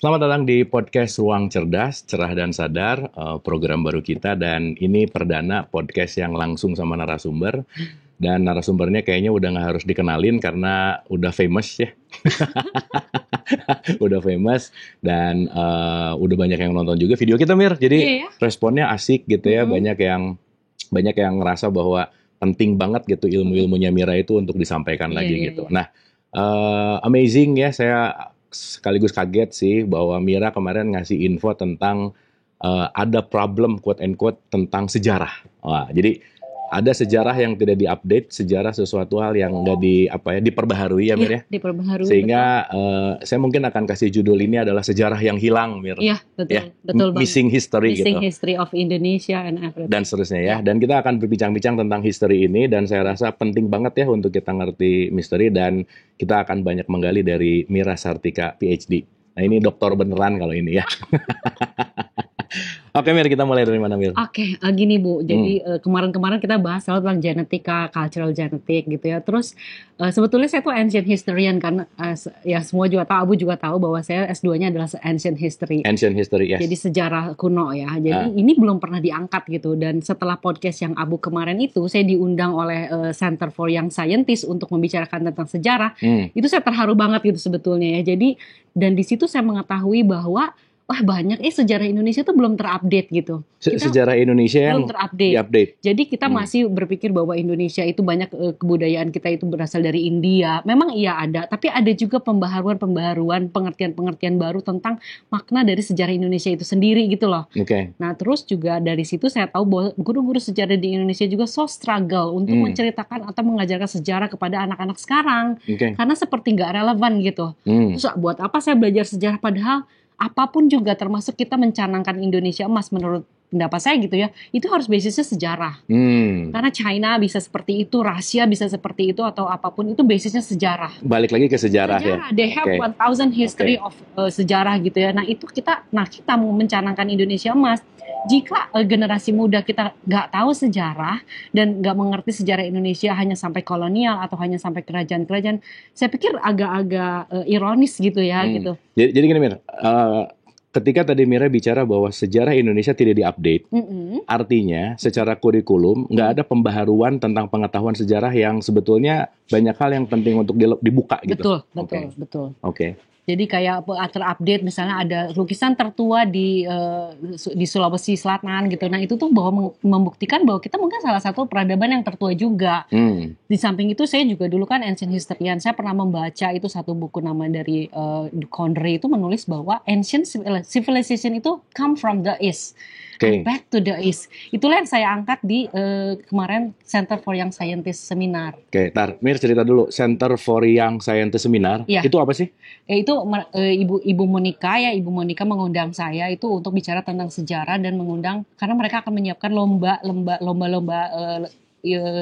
Selamat datang di podcast Ruang Cerdas, Cerah dan Sadar, program baru kita, dan ini perdana podcast yang langsung sama narasumber. Dan narasumbernya kayaknya udah nggak harus dikenalin karena udah famous ya. Udah famous dan udah banyak yang nonton juga video kita, Mir. Jadi responnya asik gitu ya, banyak yang ngerasa bahwa penting banget gitu ilmu-ilmunya Mira itu untuk disampaikan lagi gitu. Nah, amazing ya, saya sekaligus kaget sih bahwa Mira kemarin ngasih info tentang ada problem quote and quote tentang sejarah. Wah, jadi ada sejarah yang tidak diupdate, sejarah sesuatu hal yang nggak diperbaharui ya, Mir ya. Diperbaharui. Sehingga saya mungkin akan kasih judul ini adalah sejarah yang hilang, Mir. Iya, betul, betul banget. Missing history Missing gitu. history of Indonesia and everything. Dan seterusnya ya. Dan kita akan berbincang-bincang tentang history ini, dan saya rasa penting banget ya untuk kita ngerti misteri, dan kita akan banyak menggali dari Mira Sartika, PhD. Nah, ini doktor beneran kalau ini ya. Oke, Mir, kita mulai dari mana, Mir? Oke, gini Bu, jadi kemarin-kemarin kita bahas tentang genetika, cultural genetik gitu ya. Terus sebetulnya saya tuh ancient historian kan, ya semua juga tahu, Abu juga tahu bahwa saya S2-nya adalah ancient history. Ancient history, yes. Jadi sejarah kuno ya. Jadi ini belum pernah diangkat gitu. Dan setelah podcast yang Abu kemarin itu, saya diundang oleh Center for Young Scientists untuk membicarakan tentang sejarah. Itu saya terharu banget gitu sebetulnya ya. Jadi dan di situ saya mengetahui bahwa wah banyak sejarah Indonesia tuh belum terupdate gitu. Sejarah Indonesia yang belum terupdate. Jadi kita masih berpikir bahwa Indonesia itu banyak kebudayaan kita itu berasal dari India. Memang iya ada, tapi ada juga pembaharuan, pengertian-pengertian baru tentang makna dari sejarah Indonesia itu sendiri gitu loh. Oke. Nah terus juga dari situ saya tahu bahwa guru-guru sejarah di Indonesia juga struggle untuk menceritakan atau mengajarkan sejarah kepada anak-anak sekarang. Karena seperti nggak relevan gitu. Terus buat apa saya belajar sejarah padahal apapun juga termasuk kita mencanangkan Indonesia emas menurut pendapat saya gitu ya, itu harus basisnya sejarah. Karena China bisa seperti itu, Rusia bisa seperti itu, atau apapun itu basisnya sejarah. Balik lagi ke sejarah ya. They have 1000 history of sejarah gitu ya. Nah itu kita mau mencanangkan Indonesia emas. Jika generasi muda kita nggak tahu sejarah dan nggak mengerti sejarah Indonesia hanya sampai kolonial atau hanya sampai kerajaan-kerajaan, saya pikir agak-agak ironis gitu ya gitu. Jadi gini, Mir, ketika tadi Mira bicara bahwa sejarah Indonesia tidak diupdate, artinya secara kurikulum nggak ada pembaharuan tentang pengetahuan sejarah yang sebetulnya banyak hal yang penting untuk dibuka gitu. Betul. Oke. Jadi kayak terupdate misalnya ada lukisan tertua di Sulawesi Selatan gitu. Nah itu tuh bahwa membuktikan bahwa kita mungkin salah satu peradaban yang tertua juga. Di samping itu saya juga dulu kan ancient historian. Saya pernah membaca itu satu buku nama dari Condrey itu menulis bahwa ancient civilization itu come from the east. Back to the east. Itulah yang saya angkat di kemarin Center for Young Scientists Seminar. Mir cerita dulu, Center for Young Scientists Seminar, itu apa sih? Itu Ibu Monica mengundang saya itu untuk bicara tentang sejarah dan mengundang karena mereka akan menyiapkan lomba-lomba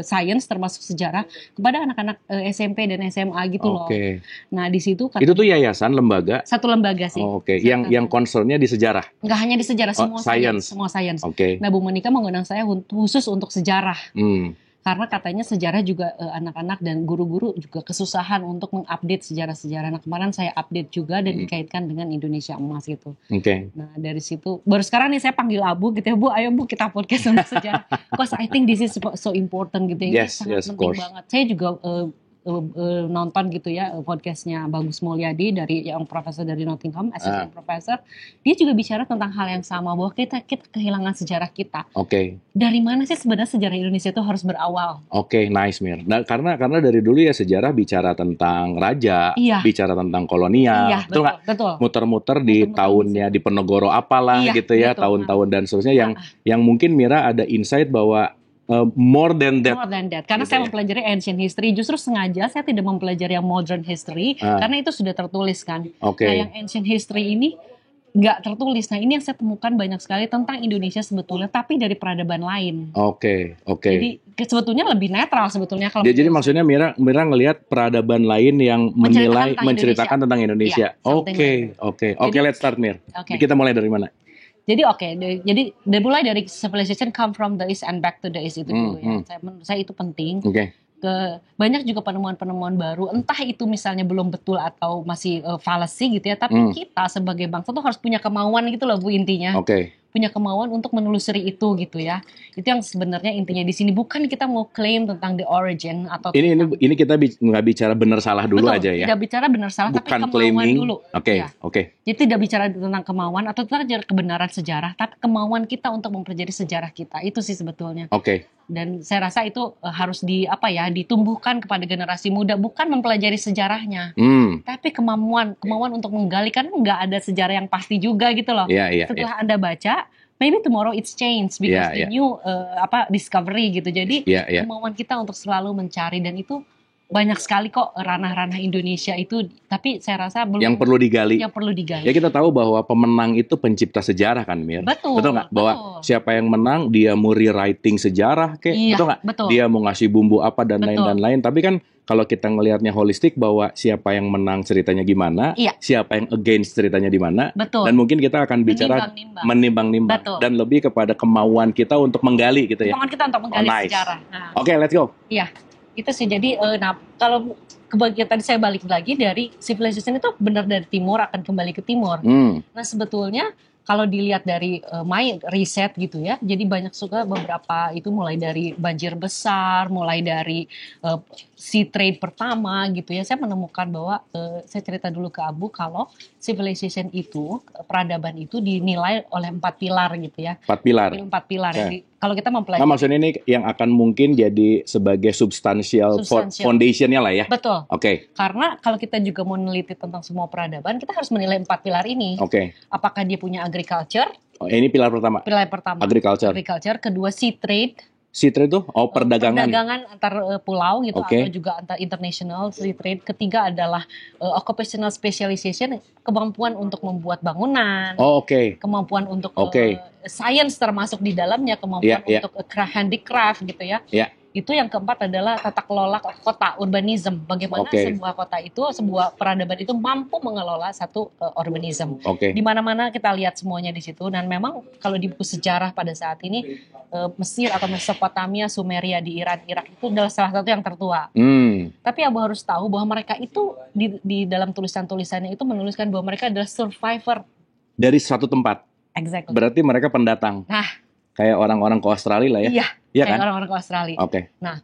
sains termasuk sejarah kepada anak-anak SMP dan SMA gitu loh. Nah di situ itu tuh yayasan, lembaga? Satu lembaga sih. Yang concernnya di sejarah? Nggak hanya di sajarah, semua sains. Nah Bu Monica mengundang saya khusus untuk sejarah. Karena katanya sejarah juga anak-anak dan guru-guru juga kesusahan untuk mengupdate sejarah-sejarah. Nah kemarin saya update juga dan dikaitkan dengan Indonesia emas gitu. Nah dari situ baru sekarang nih saya panggil Abu gitu ya, Bu ayo Bu kita podcast tentang sejarah. Because I think this is so important gitu ya. Yes, sangat penting banget. Saya juga nonton gitu ya podcastnya Bagus Mulyadi dari yang profesor dari Nottingham, assistant professor. Dia juga bicara tentang hal yang sama bahwa kita kehilangan sejarah kita. Dari mana sih sebenarnya sejarah Indonesia itu harus berawal? Nice, Mir. Nah, karena dari dulu ya sejarah bicara tentang raja, bicara tentang kolonial, betul. Muter-muter di tahunnya di Penegoro apalah gitu ya, tahun-tahun dan seterusnya yang mungkin Mira ada insight bahwa more than that. Karena saya mempelajari ancient history, justru sengaja saya tidak mempelajari yang modern history karena itu sudah tertulis kan. Nah yang ancient history ini nggak tertulis. Nah ini yang saya temukan banyak sekali tentang Indonesia sebetulnya, tapi dari peradaban lain. Jadi sebetulnya lebih netral sebetulnya kalau. Jadi maksudnya Mira ngelihat peradaban lain yang menceritakan tentang Indonesia. Let's start, Mir. Kita mulai dari mana? Jadi mulai dari civilization come from the east and back to the east itu dulu ya. Menurut saya itu penting. banyak juga penemuan-penemuan baru, entah itu misalnya belum betul atau masih fallacy gitu ya, tapi kita sebagai bangsa tuh harus punya kemauan gitu loh Bu, intinya. Punya kemauan untuk menelusuri itu gitu ya. Itu yang sebenarnya intinya di sini, bukan kita mau klaim tentang the origin atau ini kita nggak bicara benar salah dulu. Betul, aja ya. Tidak bicara benar salah, bukan tapi kemauan claiming dulu. Jadi tidak bicara tentang kemauan atau tentang kebenaran sejarah, tapi kemauan kita untuk mempelajari sejarah kita. Itu sih sebetulnya. Dan saya rasa itu harus ditumbuhkan kepada generasi muda, bukan mempelajari sejarahnya, tapi kemauan untuk menggali, kan nggak ada sejarah yang pasti juga gitu loh. Setelah Anda baca, maybe tomorrow it's changed because the new discovery gitu. Jadi kemauan kita untuk selalu mencari, dan itu banyak sekali kok ranah-ranah Indonesia itu, tapi saya rasa belum yang perlu digali. Ya kita tahu bahwa pemenang itu pencipta sejarah kan, Mir. Betul nggak? Bahwa siapa yang menang dia mau rewriting sejarah betul nggak? Dia mau ngasih bumbu apa dan lain-lain. Tapi kan kalau kita ngelihatnya holistik, bahwa siapa yang menang ceritanya gimana, siapa yang against ceritanya di mana, dan mungkin kita akan bicara menimbang-nimbang dan lebih kepada kemauan kita untuk menggali gitu ya. Kemauan kita untuk menggali sejarah. Oke, let's go. Iya. Itu sih, jadi kalau kebagian tadi saya balik lagi dari civilization itu benar dari timur akan kembali ke timur. Nah sebetulnya kalau dilihat dari my riset gitu ya, jadi banyak juga beberapa itu mulai dari banjir besar, mulai dari sea trade pertama gitu ya, saya menemukan bahwa saya cerita dulu ke Abu kalau civilization itu, peradaban itu dinilai oleh 4 pilar gitu ya. 4 pilar. 4 pilar. Jadi, kalau kita mempelajari. Nah, maksudnya ini yang akan mungkin jadi sebagai substansial foundationnya lah ya. Betul. Karena kalau kita juga mau meneliti tentang semua peradaban, kita harus menilai 4 pilar ini. Apakah dia punya agriculture? Ini pilar pertama. Pilar pertama. Agriculture. Kedua sea trade. Sea trade itu perdagangan. Perdagangan antar pulau gitu, atau juga antar international sea trade. Ketiga adalah occupational specialization, kemampuan untuk membuat bangunan. Kemampuan untuk science termasuk di dalamnya, kemampuan untuk handicraft gitu ya. Itu yang keempat adalah tata kelola kota, urbanism. Bagaimana sebuah kota itu, sebuah peradaban itu mampu mengelola satu urbanism. Di mana-mana kita lihat semuanya di situ. Dan memang kalau di buku sejarah pada saat ini, Mesir atau Mesopotamia, Sumeria di Iran, Irak itu adalah salah satu yang tertua. Tapi Abu harus tahu bahwa mereka itu di dalam tulisan-tulisannya itu menuliskan bahwa mereka adalah survivor dari satu tempat. Berarti mereka pendatang. Kayak orang-orang ke Australia lah ya. Iya kayak kan? Orang-orang ke Australia. Nah,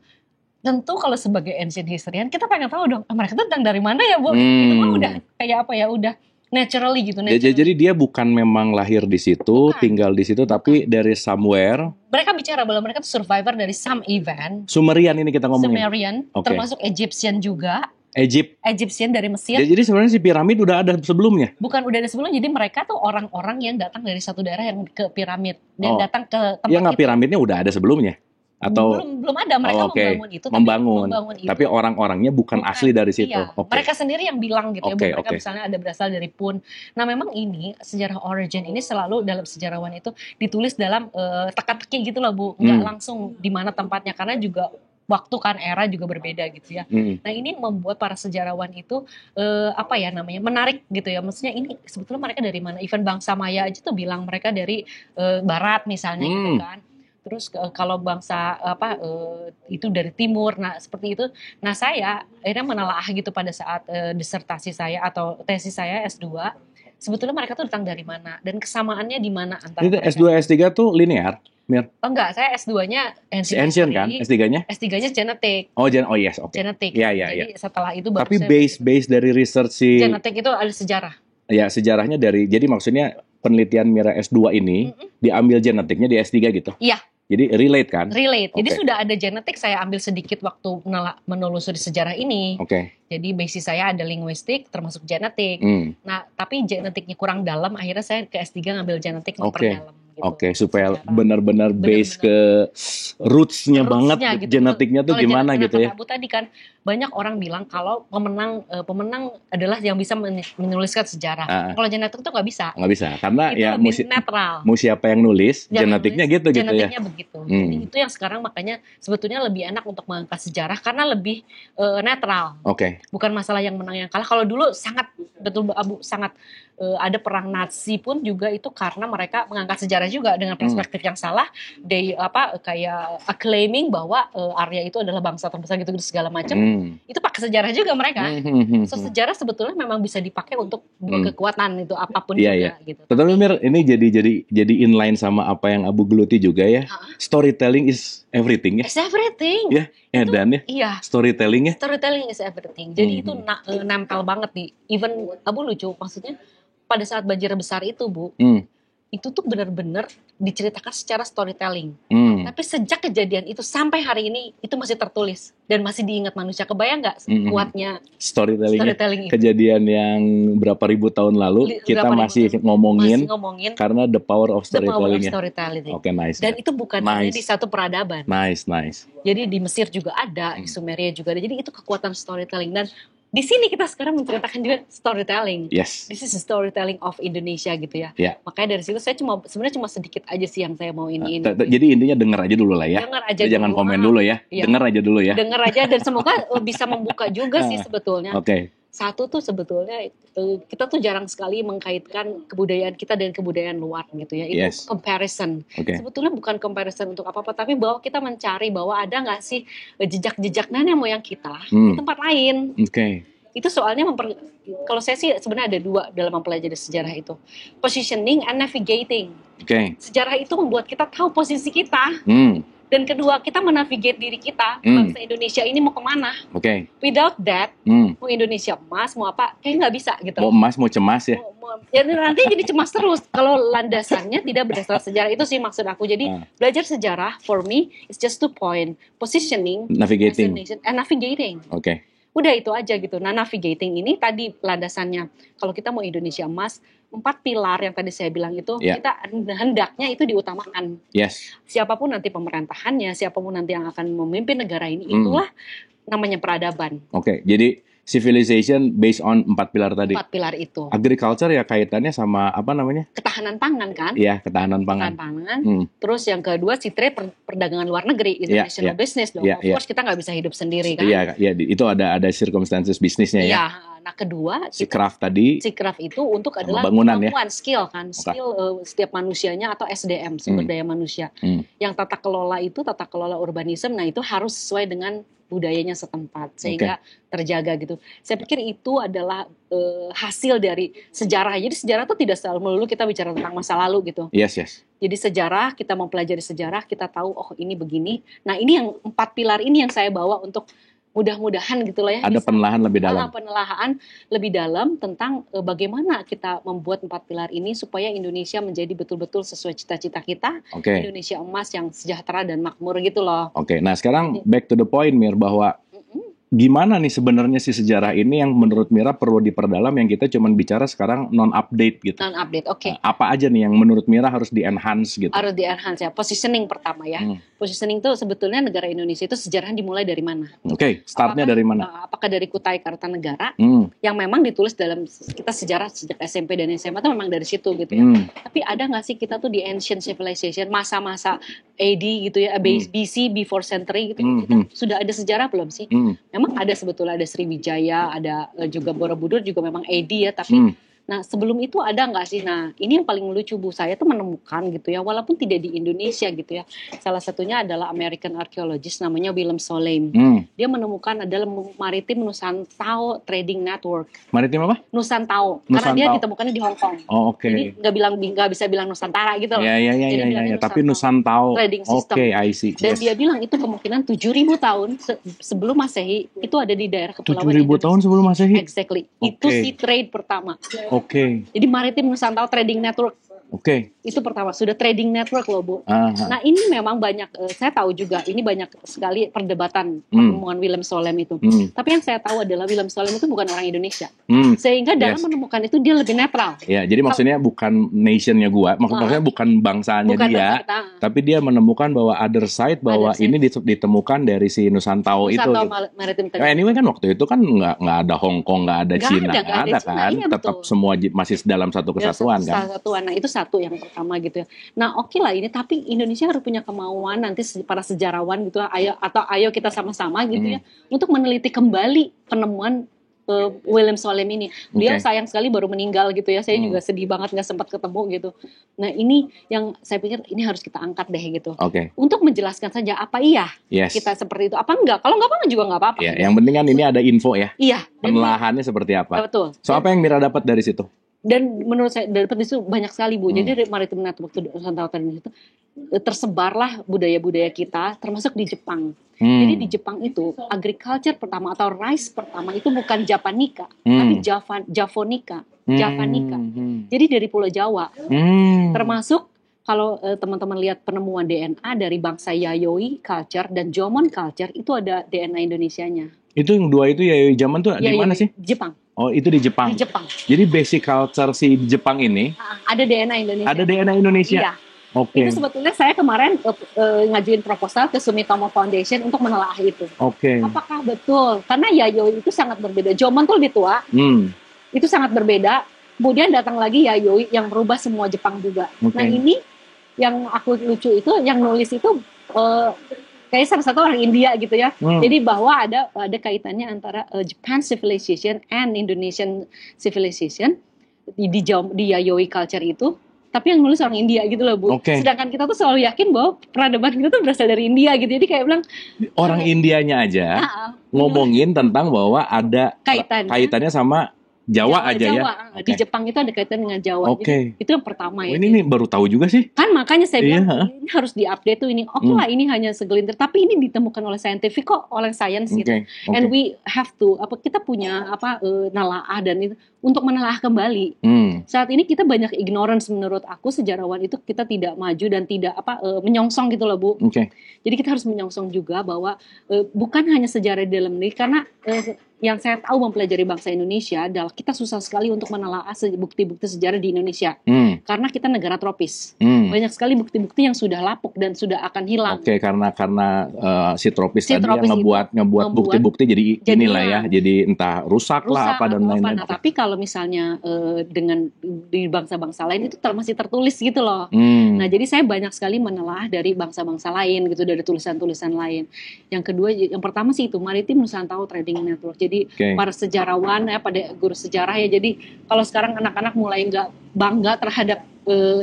tentu kalau sebagai ancient historian kita pengen tahu dong, mereka datang dari mana ya, Bu? Itu mah udah kayak apa ya, udah naturally gitu. Jadi dia bukan memang lahir di situ, tinggal di situ, tapi dari somewhere. Mereka bicara bahwa mereka tuh survivor dari some event. Sumerian ini kita ngomongin. Sumerian, termasuk Egyptian juga. Egyptian dari Mesir. Jadi sebenarnya si piramid udah ada sebelumnya? Bukan udah ada sebelumnya, jadi mereka tuh orang-orang yang datang dari satu daerah yang ke piramid. Dan datang ke tempat itu. Nggak, piramidnya udah ada sebelumnya? Atau belum ada, mereka membangun itu. Membangun itu. Tapi orang-orangnya bukan asli dari situ. Mereka sendiri yang bilang gitu ya. Mereka misalnya ada berasal dari Pun. Nah memang ini, sejarah origin ini selalu dalam sejarawan itu ditulis dalam teka-teki gitu loh Bu. Nggak langsung di mana tempatnya, karena juga waktu kan era juga berbeda gitu ya. Nah ini membuat para sejarawan itu menarik gitu ya. Maksudnya ini sebetulnya mereka dari mana? Even bangsa Maya aja tuh bilang mereka dari barat misalnya gitu kan. Terus kalau bangsa itu dari timur. Nah seperti itu. Nah saya akhirnya menelaah gitu pada saat disertasi saya atau tesis saya S2. Sebetulnya mereka tuh datang dari mana dan kesamaannya di mana antara mereka. S2 S3 tuh linear? Mir? Oh enggak, saya S2-nya ancient kan? S3-nya? S3-nya genetik. Yes, genetik. Jadi setelah itu baru. Tapi base dari research si genetik itu ada sejarah. Ya, sejarahnya dari, jadi maksudnya penelitian Mira S2 ini diambil genetiknya di S3 gitu? Iya. Jadi relate kan? Relate. Jadi sudah ada genetik, saya ambil sedikit waktu menelusuri sejarah ini. Jadi basis saya ada linguistik termasuk genetik. Nah, tapi genetiknya kurang dalam, akhirnya saya ke S3 ngambil genetik memperdalam. Gitu. Supaya benar-benar base ke roots-nya banget gitu. Genetiknya tuh gimana gitu ya. Abu tadi kan banyak orang bilang kalau pemenang adalah yang bisa menuliskan sejarah. Kalau genetik tuh nggak bisa. Nggak bisa karena itu ya netral. Mau siapa yang nulis, genetiknya gitu ya. Genetiknya begitu. Jadi itu yang sekarang makanya sebetulnya lebih enak untuk mengangkat sejarah karena lebih netral. Bukan masalah yang menang yang kalah. Kalau dulu sangat betul Abu sangat ada perang Nazi pun juga itu karena mereka mengangkat sejarah sejarah juga dengan perspektif yang salah, kayak claiming bahwa Arya itu adalah bangsa terbesar gitu segala macam. Itu pakai sejarah juga mereka. So sejarah sebetulnya memang bisa dipakai untuk dua kekuatan itu apapun juga gitu. Tetapi Mir, ini jadi inline sama apa yang Abu geluti juga ya. Storytelling is everything ya. It's everything. Ya, edan ya. Iya. Storytelling ya. Storytelling is everything. Jadi itu nempel banget di even Abu lucu maksudnya pada saat banjir besar itu Bu. Itu tuh benar-benar diceritakan secara storytelling. Tapi sejak kejadian itu sampai hari ini itu masih tertulis dan masih diingat manusia. Kebayang nggak kuatnya storytelling kejadian yang berapa ribu tahun lalu kita masih ngomongin karena the power of storytelling. Oke, nice. Dan itu bukan hanya di satu peradaban. Nice. Jadi di Mesir juga ada, di Sumeria juga ada. Jadi itu kekuatan storytelling dan di sini kita sekarang menceritakan juga storytelling. Yes. This is the storytelling of Indonesia gitu ya. Makanya dari situ saya sebenarnya cuma sedikit aja sih yang saya mau ini. Jadi intinya dengar aja dulu lah ya. Dengar aja jangan komen dulu ya. Dengar aja dulu ya. Dengar aja dan semoga bisa membuka juga sih sebetulnya. Oke. Satu tuh sebetulnya kita tuh jarang sekali mengkaitkan kebudayaan kita dan kebudayaan luar gitu ya. Itu comparison. Sebetulnya bukan comparison untuk apa-apa, tapi bahwa kita mencari bahwa ada nggak sih jejak-jejak nenek moyang kita di tempat lain. Itu soalnya kalau saya sih sebenarnya ada dua dalam mempelajari sejarah itu. Positioning and navigating. Sejarah itu membuat kita tahu posisi kita. Dan kedua, kita menavigate diri kita, bangsa Indonesia ini mau kemana. Without that, mau Indonesia emas, mau apa, kayak nggak bisa gitu. Mau emas, mau cemas ya. Ya nanti jadi cemas terus. Kalau landasannya tidak berdasarkan sejarah, itu sih maksud aku. Jadi belajar sejarah, for me, it's just 2 point. Positioning, navigating, and navigating. Udah itu aja gitu. Nah, navigating ini tadi landasannya. Kalau kita mau Indonesia emas, 4 pilar yang tadi saya bilang itu, kita hendaknya itu diutamakan. Siapapun nanti pemerintahannya, siapapun nanti yang akan memimpin negara ini, itulah namanya peradaban. Jadi civilization based on 4 pilar tadi. 4 pilar itu. Agriculture ya kaitannya sama apa namanya? Ketahanan pangan kan? Iya, ketahanan pangan. Terus yang kedua trade, perdagangan luar negeri, international business dong. Of course kita nggak bisa hidup sendiri kan? Iya, itu ada circumstances bisnisnya ya. Nah kedua, craft tadi. Craft itu untuk adalah bangunan kemampuan, skill kan, skill setiap manusianya atau SDM, sumber daya manusia. Yang tata kelola urbanisme, nah itu harus sesuai dengan budayanya setempat sehingga terjaga gitu. Saya pikir itu adalah hasil dari sejarah. Jadi sejarah itu tidak selalu melulu kita bicara tentang masa lalu gitu. Jadi sejarah, kita mempelajari sejarah, kita tahu oh ini begini. Nah ini yang 4 pilar ini yang saya bawa untuk mudah-mudahan gitulah ya. Ada penelaahan lebih dalam. Penelaahan lebih dalam tentang bagaimana kita membuat 4 pilar ini supaya Indonesia menjadi betul-betul sesuai cita-cita kita. Indonesia emas yang sejahtera dan makmur gitu loh. Nah sekarang back to the point Mir, bahwa gimana nih sebenarnya si sejarah ini yang menurut Mira perlu diperdalam yang kita cuman bicara sekarang non-update gitu. Non-update, apa aja nih yang menurut Mira harus di-enhance gitu? Harus di-enhance ya. Positioning pertama ya. Positioning itu sebetulnya negara Indonesia itu sejarahnya dimulai dari mana? Startnya dari mana? Apakah dari Kutai Kartanegara yang memang ditulis dalam kita sejarah sejak SMP dan SMA itu memang dari situ gitu ya. Tapi ada nggak sih kita tuh di ancient civilization, masa-masa AD gitu ya, BC, before century gitu, kita sudah ada sejarah belum sih? Memang ada sebetulnya, ada Sriwijaya, ada juga Borobudur juga memang AD ya, tapi nah sebelum itu ada nggak sih? Nah ini yang paling lucu Bu, saya tuh menemukan gitu ya, walaupun tidak di Indonesia gitu ya. Salah satunya adalah American archaeologist namanya William Solheim. Dia menemukan adalah Maritim Nusantao Trading Network. Maritim apa? Nusantao. Karena dia ditemukannya di Hong Kong. Jadi nggak bisa bilang Nusantara gitu loh. Iya. Tapi Nusantao trading system. I see. Dan dia bilang itu kemungkinan 7.000 tahun sebelum Masehi itu ada di daerah kepulauan 7.000 tahun sebelum Masehi? Exactly. Itu si trade pertama. Jadi Maritim Nusantao Trading Network. Itu pertama, sudah trading network loh Bu. Nah ini memang banyak, saya tahu juga ini banyak sekali perdebatan penemuan William Solheim itu. Tapi yang saya tahu adalah William Solheim itu bukan orang Indonesia. Sehingga dalam menemukan itu dia lebih netral. Ya, jadi maksudnya bukan nationnya gua, maksudnya bukan bangsanya dia, tapi dia menemukan bahwa other side bahwa ini ditemukan dari si Nusantao itu. Maritim anyway kan waktu itu kan nggak ada Hong Kong, nggak ada Cina, nggak ada kan, tetap semua masih dalam satu kesatuan kan. Nah itu satu yang pertama gitu ya. Nah oke lah ini, tapi Indonesia harus punya kemauan nanti para sejarawan gitu, ayo kita sama-sama gitu ya, untuk meneliti kembali penemuan William Solem ini. Beliau sayang sekali baru meninggal gitu ya. Saya juga sedih banget nggak sempat ketemu gitu. Nah ini yang saya pikir ini harus kita angkat deh gitu. Untuk menjelaskan saja apa kita seperti itu, apa enggak. Kalau nggak apa juga nggak apa-apa. Yang penting kan ini ada info ya. Iya. Penelahannya seperti apa. Betul. So apa yang Mira dapat dari situ? Dan menurut saya dapat itu banyak sekali Bu. Jadi Maritime Network Nusantara itu tersebarlah budaya-budaya kita, termasuk di Jepang. Jadi di Jepang itu agriculture pertama atau rice pertama itu bukan Japanica, tapi Javonica. Jadi dari Pulau Jawa. Termasuk kalau teman-teman lihat penemuan DNA dari bangsa Yayoi culture dan Jomon culture itu ada DNA Indonesianya. Itu yang dua itu Yayoi zaman tuh di mana sih? Jepang. Oh itu di Jepang. Di Jepang. Jadi basic culture si Jepang ini ada DNA Indonesia. Ada DNA Indonesia. Iya. Itu sebetulnya saya kemarin ngajuin proposal ke Sumitomo Foundation untuk menelaah itu. Apakah betul? Karena Yayoi itu sangat berbeda. Jomon tuh lebih tua. Itu sangat berbeda. Kemudian datang lagi Yayoi yang merubah semua Jepang juga. Nah ini yang aku lucu itu, yang nulis itu kayak salah satu orang India gitu ya. Jadi bahwa ada kaitannya antara Japan civilization and Indonesian civilization di Yayoi culture itu. Tapi yang nulis orang India gitu loh Bu. Sedangkan kita tuh selalu yakin bahwa peradaban kita tuh berasal dari India gitu. Jadi kayak bilang orang Indianya aja ngomongin tentang bahwa ada kaitannya sama Jawa aja ya. Di Jepang itu ada kaitan dengan Jawa. Itu yang pertama ya. Ini baru tahu juga sih. Kan makanya saya bilang ini harus diupdate tuh ini. Lah ini hanya segelintir, tapi ini ditemukan oleh scientific kok, oleh science gitu. And we have to kita punya nalaah dan itu untuk menelaah kembali. Saat ini kita banyak ignorance menurut aku, sejarawan itu kita tidak maju dan tidak menyongsong gitu loh Bu. Jadi kita harus menyongsong juga bahwa bukan hanya sejarah di dalam negeri, karena yang saya tahu mempelajari bangsa Indonesia adalah kita susah sekali untuk menelaah bukti-bukti sejarah di Indonesia. Karena kita negara tropis. Banyak sekali bukti-bukti yang sudah lapuk dan sudah akan hilang. Karena si tropis tadi yang ngebuat bukti-bukti jadi inilah ya. Jadi entah rusak lah apa dan lain-lain. Nah, tapi kalau misalnya dengan di bangsa-bangsa lain itu masih tertulis gitu loh. Nah, jadi saya banyak sekali menelaah dari bangsa-bangsa lain gitu, dari tulisan-tulisan lain. Yang kedua, yang pertama sih itu Maritime Nusantara Trading Network. Jadi para sejarawan ya, pada guru sejarah ya. Jadi kalau sekarang anak-anak mulai nggak bangga terhadap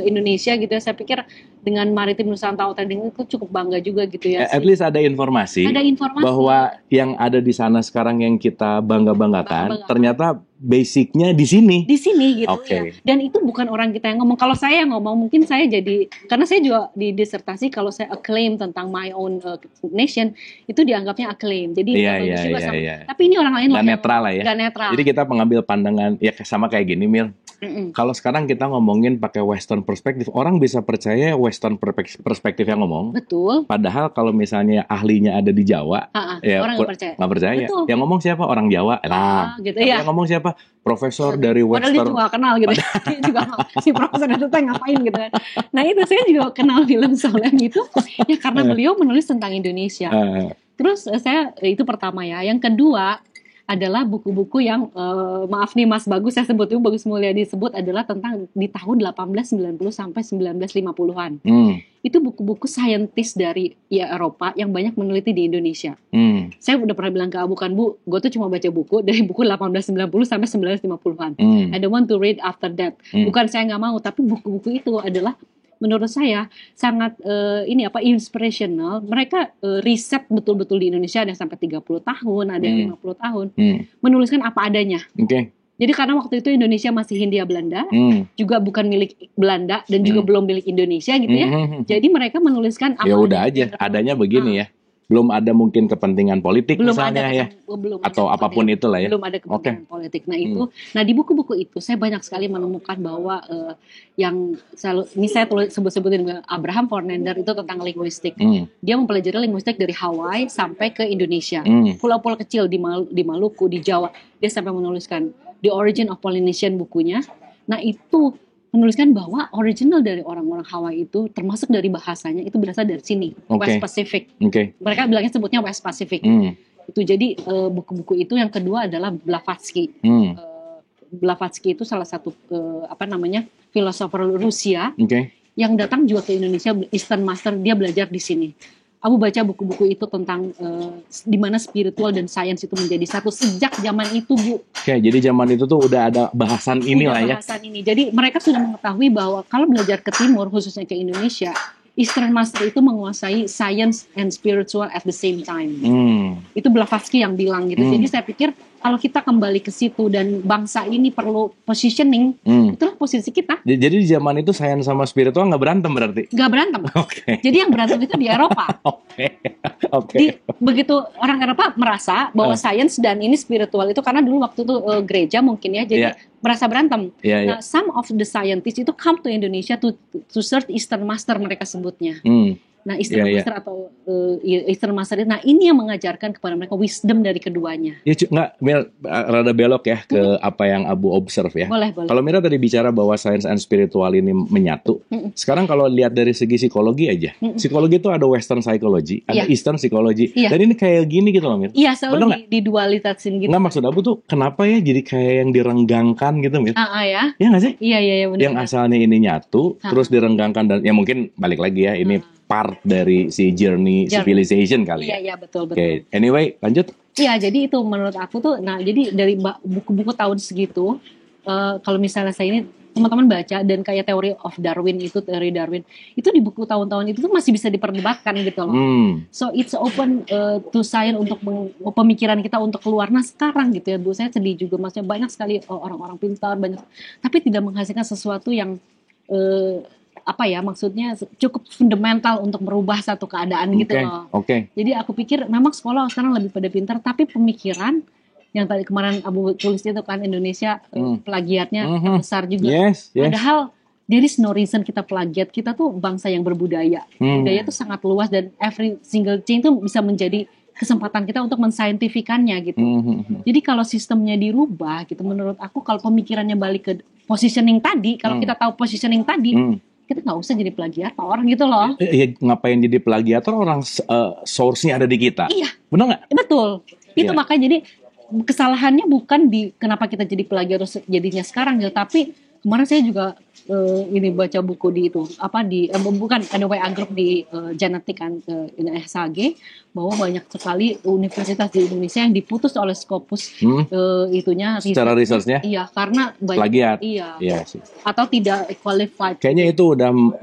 Indonesia gitu ya, saya pikir dengan Maritime Nusantara Trading itu cukup bangga juga gitu ya. At least ada informasi bahwa yang ada di sana sekarang yang kita bangga-banggakan ternyata basicnya di sini. Di sini gitu ya. Dan itu bukan orang kita yang ngomong. Kalau saya yang ngomong mungkin saya jadi, karena saya juga di disertasi kalau saya acclaim tentang my own nation itu dianggapnya acclaim. Jadi tapi ini orang lain nggak netral lah ya. Nggak netral. Jadi kita mengambil pandangan ya sama kayak gini Mil. Kalau sekarang kita ngomongin pakai Western perspektif, orang bisa percaya Western perspektif yang ngomong. Betul. Padahal kalau misalnya ahlinya ada di Jawa, ya orang nggak percaya. Betul. Yang ngomong siapa? Orang Jawa. Gitu ya. Yang ngomong siapa? Profesor dari Western. Padahal dia juga kenal gitu. Dia juga si profesor itu ngapain gitu kan. Nah itu saya juga kenal William Solem itu ya karena beliau menulis tentang Indonesia. Terus saya itu pertama ya. Yang kedua adalah buku-buku yang maaf nih Mas Bagus, saya sebut itu Bagus Mulyadi disebut adalah tentang di tahun 1890 sampai 1950-an. Itu buku-buku saintis dari Eropa yang banyak meneliti di Indonesia. Saya udah pernah bilang ke Abu kan Bu, gue tuh cuma baca buku dari buku 1890 sampai 1950-an. I don't want to read after that. Bukan saya nggak mau, tapi buku-buku itu adalah menurut saya sangat inspirational. Mereka riset betul-betul di Indonesia, ada yang sampai 30 tahun, ada yang 50 tahun, menuliskan apa adanya. Jadi karena waktu itu Indonesia masih Hindia Belanda, juga bukan milik Belanda dan juga belum milik Indonesia gitu ya. Jadi mereka menuliskan apa ya udah aja, adanya begini ya. Belum ada mungkin kepentingan politik misalnya atau apapun itulah ya. Belum ada kepentingan politik. Nah itu, nah di buku-buku itu saya banyak sekali menemukan bahwa yang selalu, ini saya sebutin Abraham Fornander itu tentang linguistik. Dia mempelajari linguistik dari Hawaii sampai ke Indonesia. Pulau-pulau kecil di Maluku, di Jawa, dia sampai menuliskan The Origin of Polynesian bukunya. Nah itu menuliskan bahwa original dari orang-orang Hawaii itu termasuk dari bahasanya itu berasal dari sini, West Pacific. Mereka bilangnya sebutnya West Pacific. Itu jadi buku-buku itu yang kedua adalah Blavatsky. Blavatsky itu salah satu filosofer Rusia yang datang juga ke Indonesia, Eastern Master, dia belajar di sini. Aku baca buku-buku itu tentang di mana spiritual dan sains itu menjadi satu sejak zaman itu, Bu. Oke, jadi zaman itu tuh udah ada bahasan ini lah ya. Bahasan ini. Jadi mereka sudah mengetahui bahwa kalau belajar ke timur, khususnya ke Indonesia, Eastern Master itu menguasai science and spiritual at the same time. Itu Blavatsky yang bilang gitu. Jadi saya pikir kalau kita kembali ke situ dan bangsa ini perlu positioning, itulah posisi kita. Jadi di zaman itu sains sama spiritual nggak berantem berarti? Nggak berantem. Jadi yang berantem itu di Eropa. Begitu orang Eropa merasa bahwa sains dan ini spiritual itu karena dulu waktu itu gereja mungkin ya, jadi merasa berantem. Nah, some of the scientists itu come to Indonesia to search Eastern Master mereka sebutnya. Nah, Eastern Master atau Eastern Master, nah ini yang mengajarkan kepada mereka wisdom dari keduanya. Ya rada belok ya ke apa yang Abu observe ya. Boleh. Kalau Mira tadi bicara bahwa science and spiritual ini menyatu, sekarang kalau lihat dari segi psikologi aja, psikologi itu ada Western psychology, ada Eastern psychology, dan ini kayak gini gitu loh Mir. Iya, selalu didualitasin gitu. Nggak, maksud Abu tuh kenapa ya jadi kayak yang direnggangkan gitu Mir? Ya. Iya nggak sih? Iya benar. Yang asalnya ini nyatu, terus direnggangkan dan ya mungkin balik lagi ya ini part dari si journey civilization kali ya. Iya betul. Oke. Anyway, lanjut. Iya, jadi itu menurut aku tuh, nah jadi dari buku-buku tahun segitu, kalau misalnya saya ini teman-teman baca dan kayak teori Darwin itu di buku tahun-tahun itu tuh masih bisa diperdebatkan gitu loh. So it's open to science untuk pemikiran kita untuk keluar. Nah sekarang gitu ya Bu, saya sedih juga, maksudnya banyak sekali orang-orang pintar banyak, tapi tidak menghasilkan sesuatu yang maksudnya cukup fundamental untuk merubah satu keadaan gitu loh. Jadi aku pikir memang sekolah sekarang lebih pada pintar, tapi pemikiran yang tadi kemarin Abu tulis itu kan Indonesia plagiatnya besar juga. Padahal there is no reason kita plagiat. Kita tuh bangsa yang berbudaya. Budaya tuh sangat luas dan every single thing tuh bisa menjadi kesempatan kita untuk mensaintifikannya gitu. Jadi kalau sistemnya dirubah gitu, menurut aku kalau pemikirannya balik ke positioning tadi, kalau kita tahu positioning tadi, kita nggak usah jadi plagiator gitu loh. Ngapain jadi plagiator, orang source-nya ada di kita. Iya. Benar nggak? Betul. Itu makanya jadi kesalahannya bukan di kenapa kita jadi plagiator jadinya sekarang gitu, tapi kemarin saya juga ini baca buku di itu bukan ada WA group di genetik kan SHG, bahwa banyak sekali universitas di Indonesia yang diputus oleh Scopus itunya secara researchnya. Iya, karena banyak plagiat. Iya sih. Atau tidak qualified. Kayaknya itu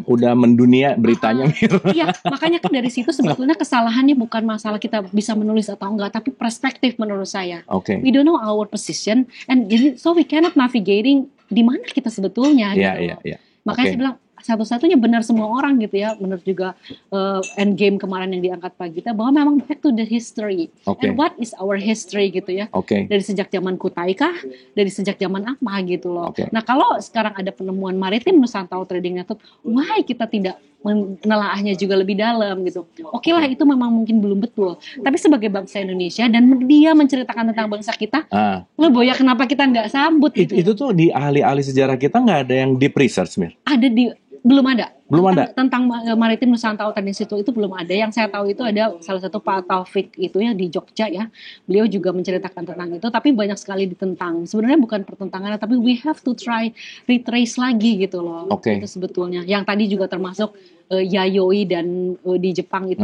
udah mendunia beritanya. Iya, makanya kan dari situ sebetulnya kesalahannya bukan masalah kita bisa menulis atau enggak, tapi perspektif menurut saya. We don't know our position and so we cannot navigating di mana kita sebetulnya. Iya. Makanya saya bilang satu-satunya benar semua orang gitu ya. Benar juga Endgame kemarin yang diangkat Pak Gita, bahwa memang back to the history. And what is our history gitu ya. Dari sejak zaman Kutai kah? Dari sejak zaman apa gitu loh. Nah kalau sekarang ada penemuan maritim Nusantara Trading Method, why kita tidak menelaahnya juga lebih dalam gitu. Oke lah, itu memang mungkin belum betul. Tapi sebagai bangsa Indonesia dan dia menceritakan tentang bangsa kita, loh Boya, kenapa kita nggak sambut gitu? Itu tuh di ahli-ahli sejarah kita nggak ada yang deep research, Mir? Belum ada. Tentang maritim Nusantara Trading itu belum ada. Yang saya tahu itu ada salah satu Pak Taufik itu ya di Jogja ya. Beliau juga menceritakan tentang itu, tapi banyak sekali ditentang. Sebenarnya bukan pertentangan, tapi we have to try retrace lagi gitu loh. Itu sebetulnya. Yang tadi juga termasuk Yayoi dan di Jepang itu.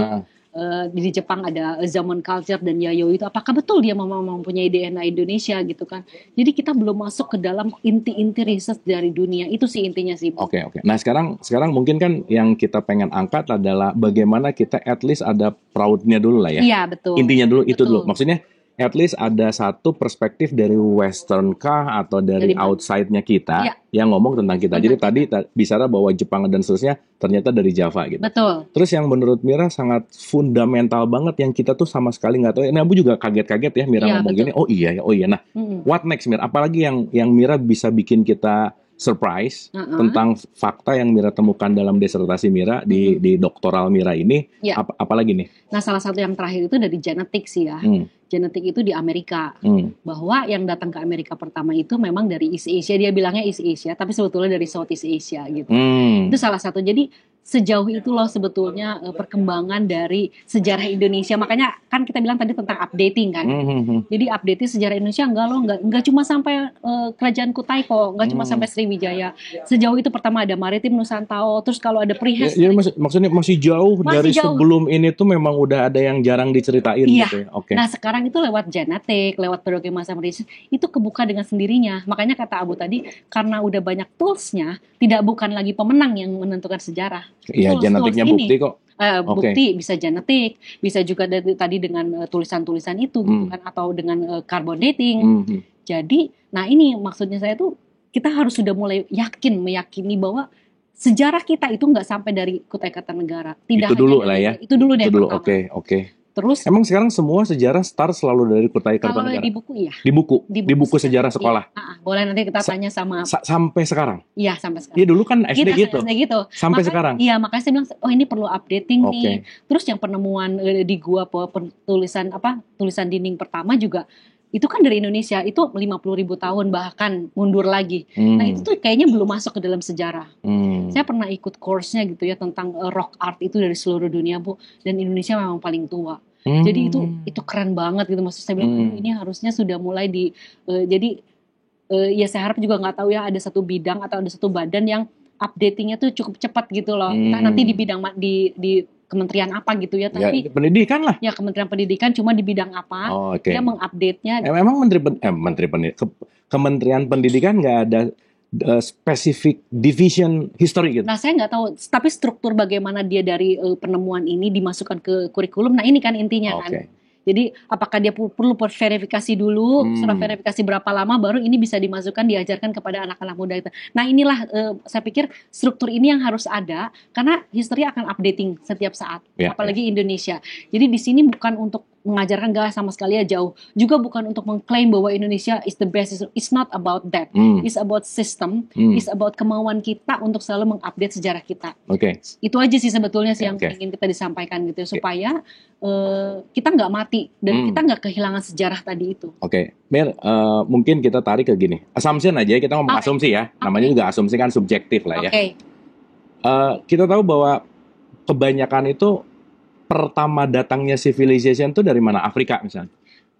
Di Jepang ada Zaman Culture dan Yayoi itu, apakah betul dia mempunyai DNA Indonesia gitu kan. Jadi kita belum masuk ke dalam inti-inti riset dari dunia. Itu sih intinya sih. Oke. Nah sekarang mungkin kan yang kita pengen angkat adalah bagaimana kita at least ada proudnya dulu lah ya. Iya betul. Intinya dulu itu dulu. Maksudnya at least ada satu perspektif dari Western kah atau dari outside-nya kita yang ngomong tentang kita. Jadi tadi bicara bahwa Jepang dan seterusnya ternyata dari Java gitu. Betul. Terus yang menurut Mira sangat fundamental banget yang kita tuh sama sekali nggak tahu. Ini Abu juga kaget-kaget ya Mira ngomong gini. Oh iya. Nah, what next Mira? Apalagi yang Mira bisa bikin kita surprise tentang fakta yang Mira temukan dalam disertasi Mira di doktoral Mira ini. Apalagi nih? Nah, salah satu yang terakhir itu dari genetik sih ya. Genetik itu di Amerika, bahwa yang datang ke Amerika pertama itu memang dari East Asia, dia bilangnya East Asia, tapi sebetulnya dari Southeast Asia gitu. Itu salah satu. Jadi sejauh itu loh sebetulnya perkembangan dari sejarah Indonesia. Makanya kan kita bilang tadi tentang updating kan. Jadi updating sejarah Indonesia enggak cuma sampai Kerajaan Kutai kok, enggak cuma sampai Sriwijaya. Sejauh itu pertama ada Maritim Nusantara, terus kalau ada prehistory. Ya, maksudnya masih jauh dari sebelum ini tuh memang udah ada yang jarang diceritain gitu ya. Okay. Nah sekarang itu lewat genetik, lewat berbagai macam riset, itu kebuka dengan sendirinya. Makanya kata Abu tadi, karena udah banyak toolsnya, tidak bukan lagi pemenang yang menentukan sejarah. Iya, genetiknya bukti kok. Bukti bisa genetik, bisa juga tadi dengan tulisan-tulisan itu gitu kan, atau dengan carbon dating. Jadi, nah ini maksudnya saya tuh kita harus sudah mulai meyakini bahwa sejarah kita itu nggak sampai dari Kutai Kartanegara. Tidak itu dulu lah ya. Itu dulu deh. Oke. Terus emang sekarang semua sejarah start selalu dari Kutai Kartanegara? Kalau di buku ya. Di buku sejarah sekolah. Boleh nanti kita tanya sama. Sampai sekarang? Iya sampai sekarang. Iya dulu kan SD gitu. Sampai sekarang. Iya makanya saya bilang ini perlu updating nih. Terus yang penemuan di gua tulisan dinding pertama juga itu kan dari Indonesia, itu 50.000 tahun bahkan mundur lagi. Nah itu tuh kayaknya belum masuk ke dalam sejarah. Saya pernah ikut course-nya gitu ya tentang rock art itu dari seluruh dunia Bu, dan Indonesia memang paling tua. Jadi itu keren banget gitu, maksud saya bilang ini harusnya sudah mulai ya saya harap juga nggak tahu ya ada satu bidang atau ada satu badan yang updatingnya tuh cukup cepat gitu loh. Entah nanti di bidang di kementerian apa gitu ya, tapi ya, pendidikan lah. Ya Kementerian Pendidikan, cuma di bidang apa dia mengupdate-nya. Emang Kementerian Pendidikan nggak ada specific division history gitu? Nah saya nggak tahu, tapi struktur bagaimana dia dari penemuan ini dimasukkan ke kurikulum, nah ini kan intinya kan. Jadi apakah dia perlu verifikasi dulu, setelah verifikasi berapa lama baru ini bisa dimasukkan, diajarkan kepada anak-anak muda itu. Nah inilah saya pikir struktur ini yang harus ada, karena history akan updating setiap saat, apalagi Indonesia. Jadi di sini bukan untuk mengajarkan gak sama sekali ya jauh, juga bukan untuk mengklaim bahwa Indonesia is the best. It's not about that. It's about system. It's about kemauan kita untuk selalu mengupdate sejarah kita. Itu aja sih sebetulnya sih yang ingin kita disampaikan gitu, supaya kita nggak mati dan kita nggak kehilangan sejarah tadi itu. Mir, mungkin kita tarik ke gini, assumption aja, kita ngomong asumsi ya, namanya juga asumsi kan subjektif lah ya. Kita tahu bahwa kebanyakan itu pertama datangnya civilization itu dari mana? Afrika misalnya?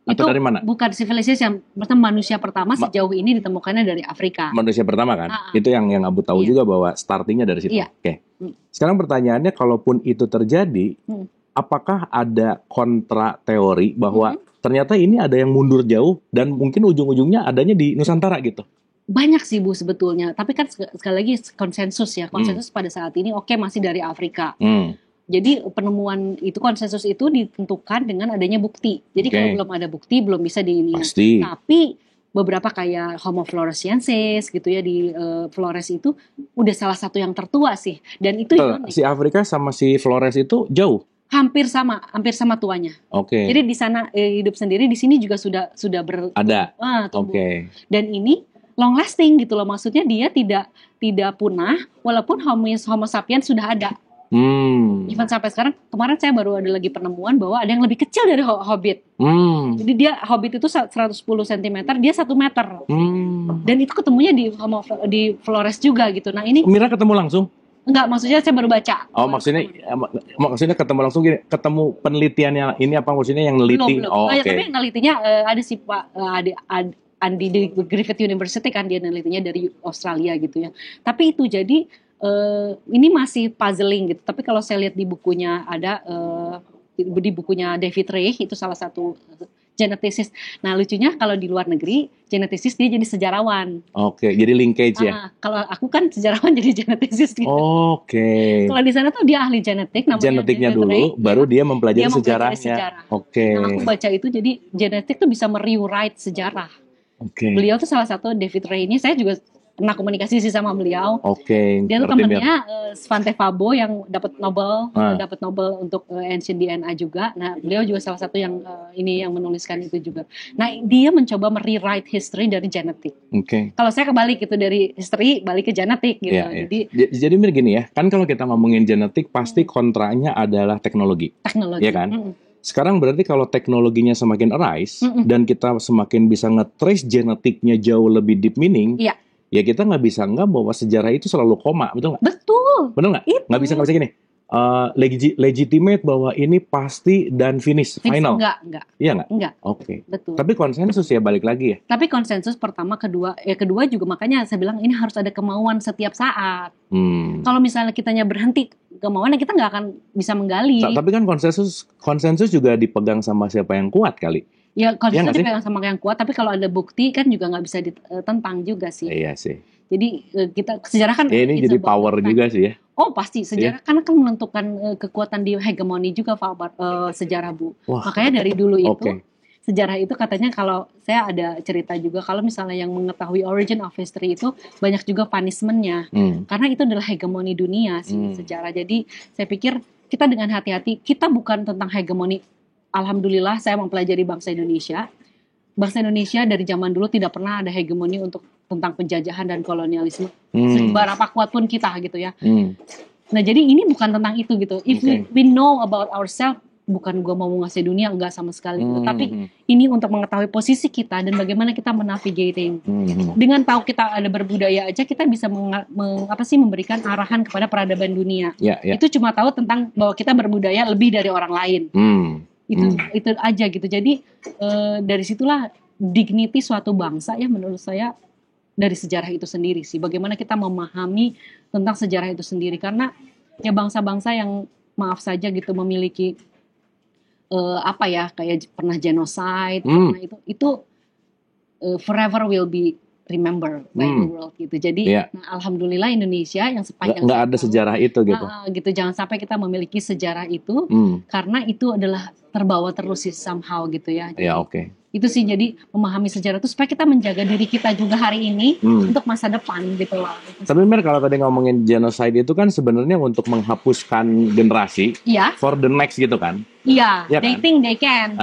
Atau dari mana? Bukan civilization, manusia pertama sejauh ini ditemukannya dari Afrika. Manusia pertama kan? Itu yang Abu tahu juga bahwa startingnya dari situ. Sekarang pertanyaannya, kalaupun itu terjadi, apakah ada kontra teori bahwa ternyata ini ada yang mundur jauh dan mungkin ujung-ujungnya adanya di Nusantara gitu? Banyak sih Bu sebetulnya, tapi kan sekali lagi konsensus ya. Konsensus pada saat ini masih dari Afrika. Jadi penemuan itu, konsensus itu ditentukan dengan adanya bukti. Jadi kalau belum ada bukti belum bisa Pasti. Tapi beberapa kayak Homo floresiensis gitu ya di Flores itu udah salah satu yang tertua sih. Dan itu si Afrika sama si Flores itu jauh. Hampir sama tuanya. Jadi di sana hidup sendiri, di sini juga sudah ada. Dan ini long lasting gitu loh, maksudnya dia tidak punah walaupun Homo sapiens sudah ada. Even sampai sekarang, kemarin saya baru ada lagi penemuan bahwa ada yang lebih kecil dari Hobbit. Jadi dia Hobbit itu 110 cm, dia 1 meter. Dan itu ketemunya di Flores juga gitu. Nah ini Mira ketemu langsung? Enggak, maksudnya saya baru baca. Maksudnya ketemu langsung gini, ketemu penelitiannya ini apa maksudnya yang neliti? Belum. Tapi yang nelitinya ada si Pak Andi di Griffith University kan, dia nelitinya dari Australia gitu ya. Tapi itu jadi ini masih puzzling gitu. Tapi kalau saya lihat di bukunya ada di bukunya David Reich, itu salah satu genetisis. Nah lucunya kalau di luar negeri genetisis dia jadi sejarawan. Jadi linkage ya. Kalau aku kan sejarawan jadi genetisis gitu. Kalau di sana tuh dia ahli genetik, namanya genetiknya dulu, Reich, baru dia mempelajari sejarahnya. Nah, aku baca itu, jadi genetik tuh bisa merewrite sejarah. Beliau tuh salah satu, David Reich ini saya juga pernah komunikasi sih sama beliau. Dia tuh temennya Svante Pääbo yang dapat Nobel untuk Ancient DNA juga. Nah, beliau juga salah satu yang yang menuliskan itu juga. Nah, dia mencoba merewrite history dari genetik. Kalau saya kebalik gitu, dari history balik ke genetik gitu. Jadi mir gini ya, kan kalau kita ngomongin genetik pasti kontranya adalah teknologi. Ya kan? Sekarang berarti kalau teknologinya semakin arise dan kita semakin bisa nge-trace genetiknya jauh lebih deep meaning, ya kita nggak bisa bahwa sejarah itu selalu koma, betul nggak? Betul. Bener nggak? Nggak bisa gini. Legitimate bahwa ini pasti dan finish final. Enggak. Iya nggak? Enggak. Oke. Betul. Tapi konsensus ya balik lagi ya. Tapi konsensus pertama, kedua juga makanya saya bilang ini harus ada kemauan setiap saat. Kalau misalnya kitanya berhenti kemauannya, kita nggak akan bisa menggali. Tapi kan konsensus juga dipegang sama siapa yang kuat kali. Ya konsensus dipegang sama yang kuat, tapi kalau ada bukti kan juga nggak bisa ditentang juga sih. Iya sih. Jadi sejarah kan ini jadi power juga sih ya. Oh pasti, sejarah kan menentukan kekuatan di hegemoni juga sejarah Bu. Wah. Makanya dari dulu itu sejarah itu katanya, kalau saya ada cerita juga, kalau misalnya yang mengetahui origin of history itu banyak juga punishment-nya. Karena itu adalah hegemoni dunia sih sejarah. Jadi saya pikir kita dengan hati-hati, kita bukan tentang hegemoni. Alhamdulillah saya mempelajari bangsa Indonesia. Bangsa Indonesia dari zaman dulu tidak pernah ada hegemoni tentang penjajahan dan kolonialisme. Seberapa kuat pun kita gitu ya. Nah jadi ini bukan tentang itu gitu. If we know about ourselves, bukan gue mau menguasai dunia, enggak sama sekali. Tapi ini untuk mengetahui posisi kita dan bagaimana kita menavigating. Dengan tahu kita ada berbudaya aja, kita bisa memberikan arahan kepada peradaban dunia. Itu cuma tahu tentang bahwa kita berbudaya lebih dari orang lain. Itu aja gitu. Jadi dari situlah dignity suatu bangsa ya menurut saya dari sejarah itu sendiri sih. Bagaimana kita memahami tentang sejarah itu sendiri, karena ya bangsa-bangsa yang maaf saja gitu memiliki kayak pernah genocide, pernah itu forever will be remember by the world gitu. Jadi alhamdulillah Indonesia yang sepanjang nggak ada sejarah itu gitu. Gitu, jangan sampai kita memiliki sejarah itu karena itu adalah terbawa terus sih somehow gitu ya. Jadi, itu sih, jadi memahami sejarah itu supaya kita menjaga diri kita juga hari ini untuk masa depan gitu loh. Tapi Mer, kalau tadi ngomongin genocide itu kan sebenarnya untuk menghapuskan generasi for the next gitu kan? Iya, they think they can.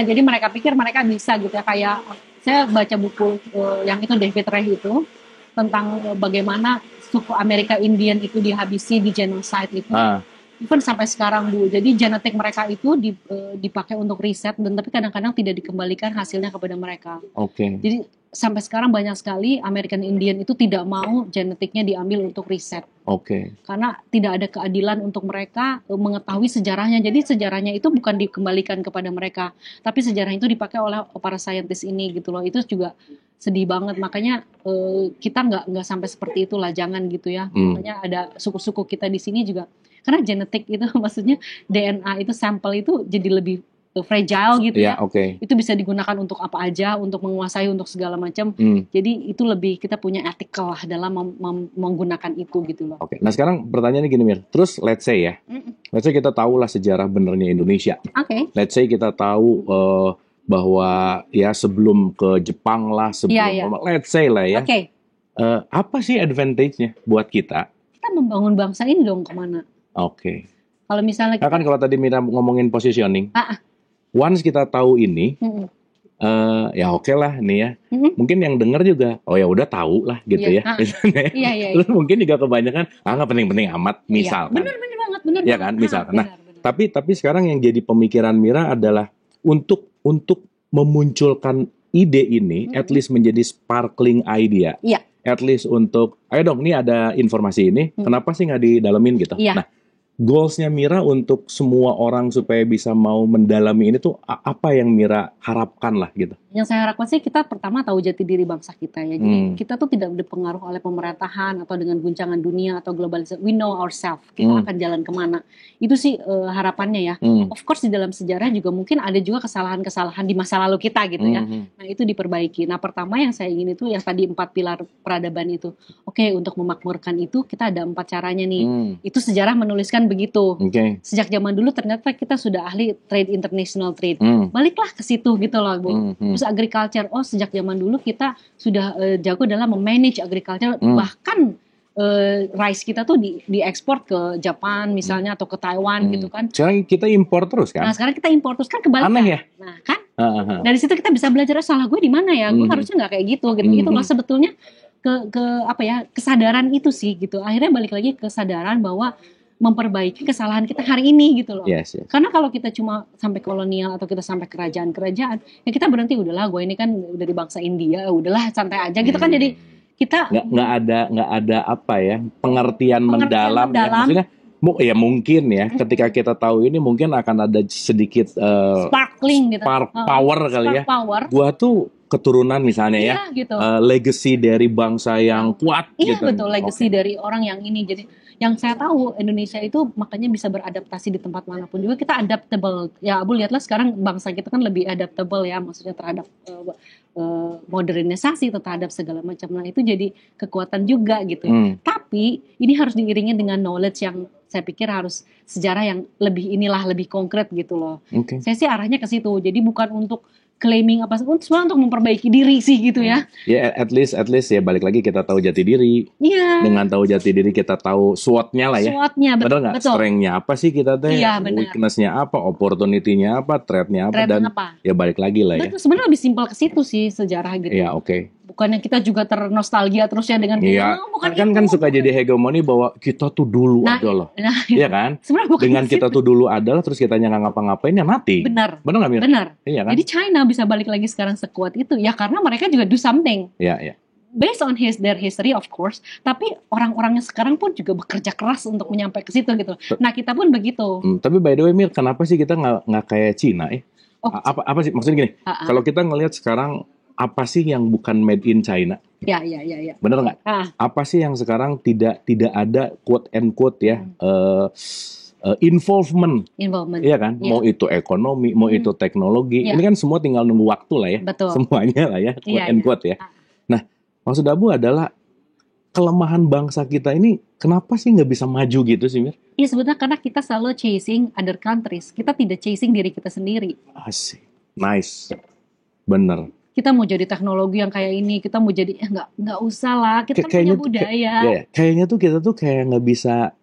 Jadi mereka pikir mereka bisa gitu ya. Kayak saya baca buku yang itu David Reich itu tentang bagaimana suku Amerika Indian itu dihabisi di genocide itu. Even sampai sekarang Bu. Jadi genetik mereka itu dipakai untuk riset, dan tapi kadang-kadang tidak dikembalikan hasilnya kepada mereka. Jadi sampai sekarang banyak sekali American Indian itu tidak mau genetiknya diambil untuk riset. Karena tidak ada keadilan untuk mereka mengetahui sejarahnya. Jadi sejarahnya itu bukan dikembalikan kepada mereka, tapi sejarah itu dipakai oleh para saintis ini gitu loh. Itu juga sedih banget. Makanya kita nggak sampai seperti itulah, jangan gitu ya. Makanya ada suku-suku kita di sini juga, karena genetik itu maksudnya DNA itu sampel itu jadi lebih fragile gitu ya. Itu bisa digunakan untuk apa aja, untuk menguasai, untuk segala macam. Jadi itu lebih kita punya ethical lah dalam menggunakan itu gitu loh. Nah sekarang pertanyaannya gini Mir, terus let's say ya, let's say kita tahu lah sejarah benernya Indonesia. Let's say kita tahu bahwa ya sebelum ke Jepang lah, let's say lah ya. Apa sih advantage-nya buat kita? Kita membangun bangsa ini dong kemana? Kalau misalnya kan kalau tadi Mira ngomongin positioning, once kita tahu ini, ya lah nih ya. Mungkin yang dengar juga, oh ya udah tahu lah gitu ya. Terus mungkin juga kebanyakan, nggak penting-penting amat, misalkan. Bener banget, bener. Ya kan, misalkan. Nah, tapi sekarang yang jadi pemikiran Mira adalah untuk memunculkan ide ini, at least menjadi sparkling idea. At least untuk, ayo dong, nih ada informasi ini, kenapa sih nggak didalemin gitu? Nah, goals-nya Mira untuk semua orang supaya bisa mau mendalami ini tuh apa yang Mira harapkan lah gitu? Yang saya harapkan sih kita pertama tahu jati diri bangsa kita ya. Jadi kita tuh tidak dipengaruhi oleh pemerintahan atau dengan guncangan dunia atau globalisasi. We know ourselves. Kita akan jalan kemana. Itu sih harapannya ya. Of course di dalam sejarah juga mungkin ada juga kesalahan-kesalahan di masa lalu kita gitu ya. Nah itu diperbaiki. Nah pertama yang saya ingin itu yang tadi 4 pilar peradaban itu. Untuk memakmurkan itu kita ada 4 caranya nih. Itu sejarah menuliskan begitu. Sejak zaman dulu ternyata kita sudah ahli trade, international trade. Baliklah ke situ gitu loh Bu. Terus agriculture, sejak zaman dulu kita sudah jago dalam memanage agriculture, bahkan rice kita tuh diekspor ke Jepang misalnya atau ke Taiwan gitu kan. Sekarang kita impor terus kan? Nah sekarang kita impor terus kan, kebalik. Aneh ya? Nah kan, dari situ kita bisa belajar salah gue di mana ya, gue harusnya nggak kayak gitu. Gitu loh sebetulnya kesadaran itu sih gitu. Akhirnya balik lagi kesadaran bahwa memperbaiki kesalahan kita hari ini gitu loh. Karena kalau kita cuma sampai kolonial atau kita sampai kerajaan-kerajaan, ya kita berhenti udahlah gue ini kan dari bangsa India, udahlah santai aja gitu kan, jadi kita nggak ada apa ya pengertian mendalam. Ya. Maksudnya ya mungkin ya ketika kita tahu ini mungkin akan ada sedikit sparkling gitu, power kali ya. Gua tuh keturunan misalnya ya, gitu. Legacy dari bangsa yang kuat. Iya gitu. betul, legacy dari orang yang ini. Jadi yang saya tahu Indonesia itu makanya bisa beradaptasi di tempat manapun juga, kita adaptable. Ya Abu lihatlah sekarang bangsa kita kan lebih adaptable ya, maksudnya terhadap modernisasi, terhadap segala macam. Nah itu jadi kekuatan juga gitu. Tapi ini harus diiringi dengan knowledge yang saya pikir harus sejarah yang lebih konkret gitu loh. Saya sih arahnya ke situ. Jadi bukan untuk claiming apa sebenarnya untuk memperbaiki diri sih gitu ya. Ya at least ya balik lagi kita tahu jati diri. Iya. Dengan tahu jati diri kita tahu SWOT-nya lah ya. SWOT-nya betul nggak? Strength-nya apa sih kita teh? Iya, weakness-nya apa? Opportunity-nya apa? Threat-nya apa? Dan apa? Ya balik lagi lah ya. Betul, sebenarnya lebih simpel ke situ sih sejarah gitu. Iya oke. Bukannya kita juga ternostalgia terus ya dengan kan suka jadi hegemoni bahwa kita tuh dulu adalah. Iya kan? Dengan kita tuh dulu adalah terus kitanya nggak ngapa-ngapain ya mati. Benar nggak Mir? Benar. Iya kan? Jadi China bisa balik lagi sekarang sekuat itu ya karena mereka juga do something. Iya. Based on their history of course, tapi orang-orangnya sekarang pun juga bekerja keras untuk menyampai ke situ gitu. Nah kita pun begitu. Tapi by the way Mir, kenapa sih kita nggak kayak Cina ya? Apa sih maksudnya gini? Kalau kita ngelihat sekarang apa sih yang bukan made in China? Ya. Bener nggak? Apa sih yang sekarang tidak ada quote and quote ya involvement, iya kan? Mau itu ekonomi, mau itu teknologi, ini kan semua tinggal nunggu waktu lah ya. Betul. Semuanya lah ya quote and quote ya. Nah, maksud Abu adalah kelemahan bangsa kita ini kenapa sih nggak bisa maju gitu sih Mir? Iya sebetulnya karena kita selalu chasing other countries, kita tidak chasing diri kita sendiri. Asik, nice, bener. Kita mau jadi teknologi yang kayak ini, kita mau jadi nggak usah lah, kita kan punya budaya. Kayaknya tuh kita tuh kayak nggak bisa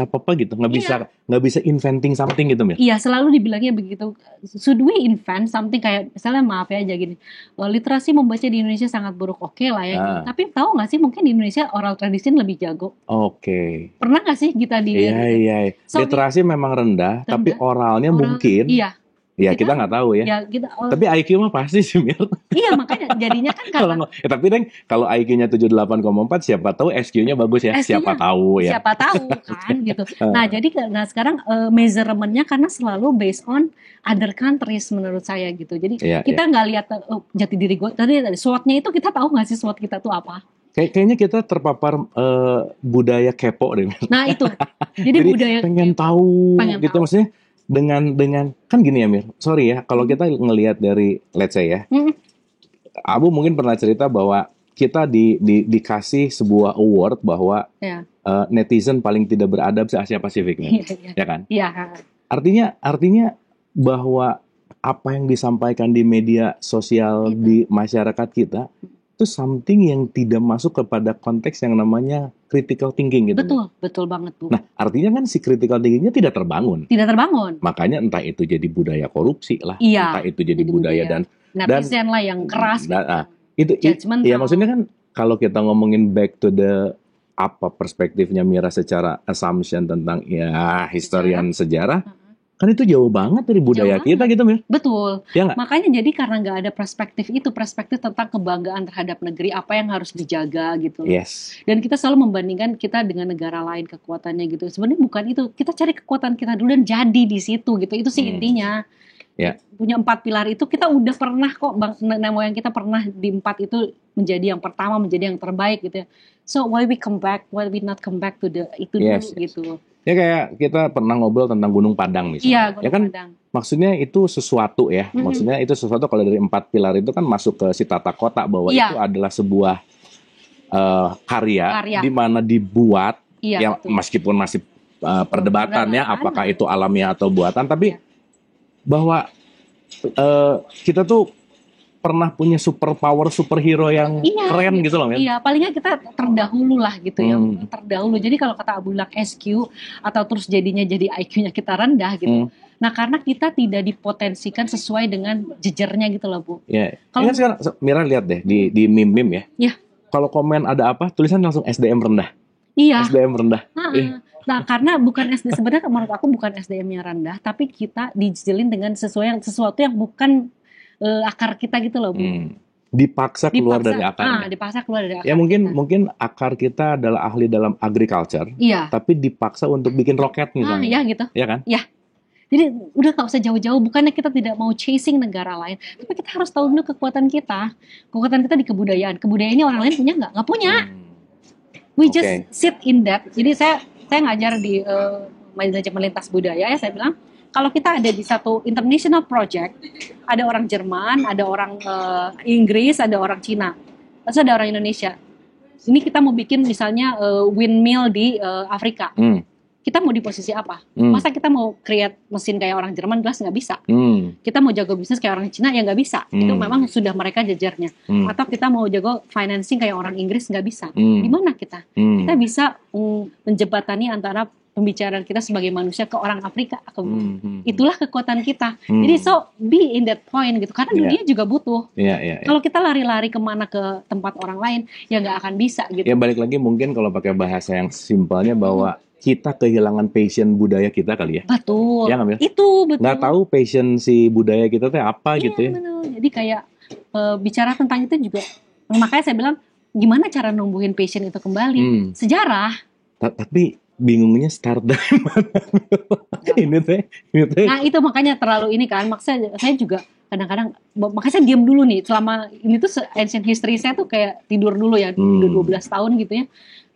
apa gitu, nggak bisa inventing something gitu Mir. Iya selalu dibilangnya begitu. Should we invent something kayak misalnya maaf ya aja gini, literasi membaca di Indonesia sangat buruk, oke lah ya. Gitu. Tapi tahu nggak sih mungkin di Indonesia oral tradition lebih jago. Oke. Pernah nggak sih kita di? Iya. Literasi memang rendah, tapi oralnya mungkin. Iya. Ya kita nggak tahu ya. Tapi IQ mah pasti sih Mir. Iya makanya jadinya kan karena. Tapi Deng, kalau IQ-nya 78,4 siapa tahu SQ-nya bagus ya. Siapa tahu ya. Siapa tahu kan gitu. Nah jadi sekarang measurement-nya karena selalu based on other countries menurut saya gitu. Jadi kita nggak lihat jati diri gue. Tadi SWOT-nya itu kita tahu nggak sih SWOT kita tuh apa? Kayaknya kita terpapar budaya kepo deh. Nah itu. Jadi budaya pengen tahu gitu maksudnya. Dengan kan gini ya Mir, sorry ya kalau kita ngelihat dari let's say ya, Abu mungkin pernah cerita bahwa kita dikasih sebuah award bahwa netizen paling tidak beradab se Asia Pasifik, ya kan? Iya. Artinya bahwa apa yang disampaikan di media sosial di masyarakat kita itu something yang tidak masuk kepada konteks yang namanya critical thinking gitu. Betul banget Bu. Nah, artinya kan si critical thinkingnya tidak terbangun. Makanya entah itu jadi budaya korupsi lah, entah itu jadi budaya dan netizen lah yang keras. Itu ya maksudnya kan kalau kita ngomongin back to the apa perspektifnya Mira secara assumption tentang ya historian sejarah. Kan itu jauh banget dari budaya kita gitu Mir. Betul. Ya nggak? Makanya jadi karena nggak ada perspektif tentang kebanggaan terhadap negeri, apa yang harus dijaga gitu. Yes. Dan kita selalu membandingkan kita dengan negara lain kekuatannya gitu. Sebenarnya bukan itu. Kita cari kekuatan kita dulu dan jadi di situ gitu. Itu sih intinya. Punya 4 pilar itu kita udah pernah kok, nenek moyang kita pernah di 4 itu menjadi yang pertama, menjadi yang terbaik gitu ya. So why we not come back to itu dulu gitu. Ya kayak kita pernah ngobrol tentang Gunung Padang misalnya. Iya, Gunung kan Padang. Maksudnya itu sesuatu ya. Maksudnya itu sesuatu kalau dari 4 pilar itu kan masuk ke si tata kota bahwa itu adalah sebuah karya di mana dibuat ya betul. Meskipun masih perdebatannya apakah itu alamiah atau buatan, tapi bahwa kita tuh pernah punya superhero yang keren gitu loh Mir. Iya, palingnya kita terdahulu lah gitu ya. Terdahulu. Jadi kalau kata Abu bilang SQ atau terus jadinya jadi IQ-nya kita rendah gitu. Nah, karena kita tidak dipotensikan sesuai dengan jejernya gitu loh, Bu. Iya. Kalau sekarang Mira lihat deh di meme-meme ya. Iya. Kalau komen ada apa, tulisan langsung SDM rendah. Iya. SDM rendah. Nah, karena bukan sebenarnya menurut aku bukan SDM-nya rendah, tapi kita dijelin dengan sesuatu yang bukan akar kita gitu loh Bu. dipaksa keluar dari akarnya. Dipaksa keluar dari akar. Ya mungkin akar kita adalah ahli dalam agriculture, tapi dipaksa untuk bikin roket misalnya. Iya gitu. Iya kan? Iya. Jadi udah gak usah jauh-jauh, bukannya kita tidak mau chasing negara lain, tapi kita harus tahu dulu kekuatan kita. Kekuatan kita di kebudayaan. Kebudayaan ini orang lain punya nggak? Nggak punya. We just sit in that. Jadi saya ngajar di manajemen lintas budaya ya, saya bilang kalau kita ada di satu international project, ada orang Jerman, ada orang Inggris, ada orang Cina, terus ada orang Indonesia. Ini kita mau bikin misalnya windmill di Afrika. Kita mau di posisi apa? Masa kita mau create mesin kayak orang Jerman, jelas nggak bisa. Kita mau jago bisnis kayak orang Cina, ya nggak bisa. Itu memang sudah mereka jajarnya. Atau kita mau jago financing kayak orang Inggris, nggak bisa. Gimana kita? Kita bisa menjembatani antara pembicaraan kita sebagai manusia ke orang Afrika. Itulah kekuatan kita. Jadi so be in that point gitu. Karena dunia juga butuh. Kalau kita lari-lari kemana ke tempat orang lain, ya nggak akan bisa gitu. Ya balik lagi mungkin kalau pakai bahasa yang simpelnya bahwa kita kehilangan passion budaya kita kali ya. Betul. Ya, Mil? Itu betul. Nggak tahu passion si budaya kita tuh apa gitu ya. Betul. Jadi kayak bicara tentang itu juga, makanya saya bilang gimana cara numbuhin passion itu kembali. Sejarah. Tapi bingungnya start dari mana? Ini teh. Nah itu makanya terlalu ini kan. Maksudnya saya juga kadang-kadang, makanya saya diam dulu nih. Selama ini tuh ancient history saya tuh kayak tidur dulu ya. Udah 12 tahun gitu ya.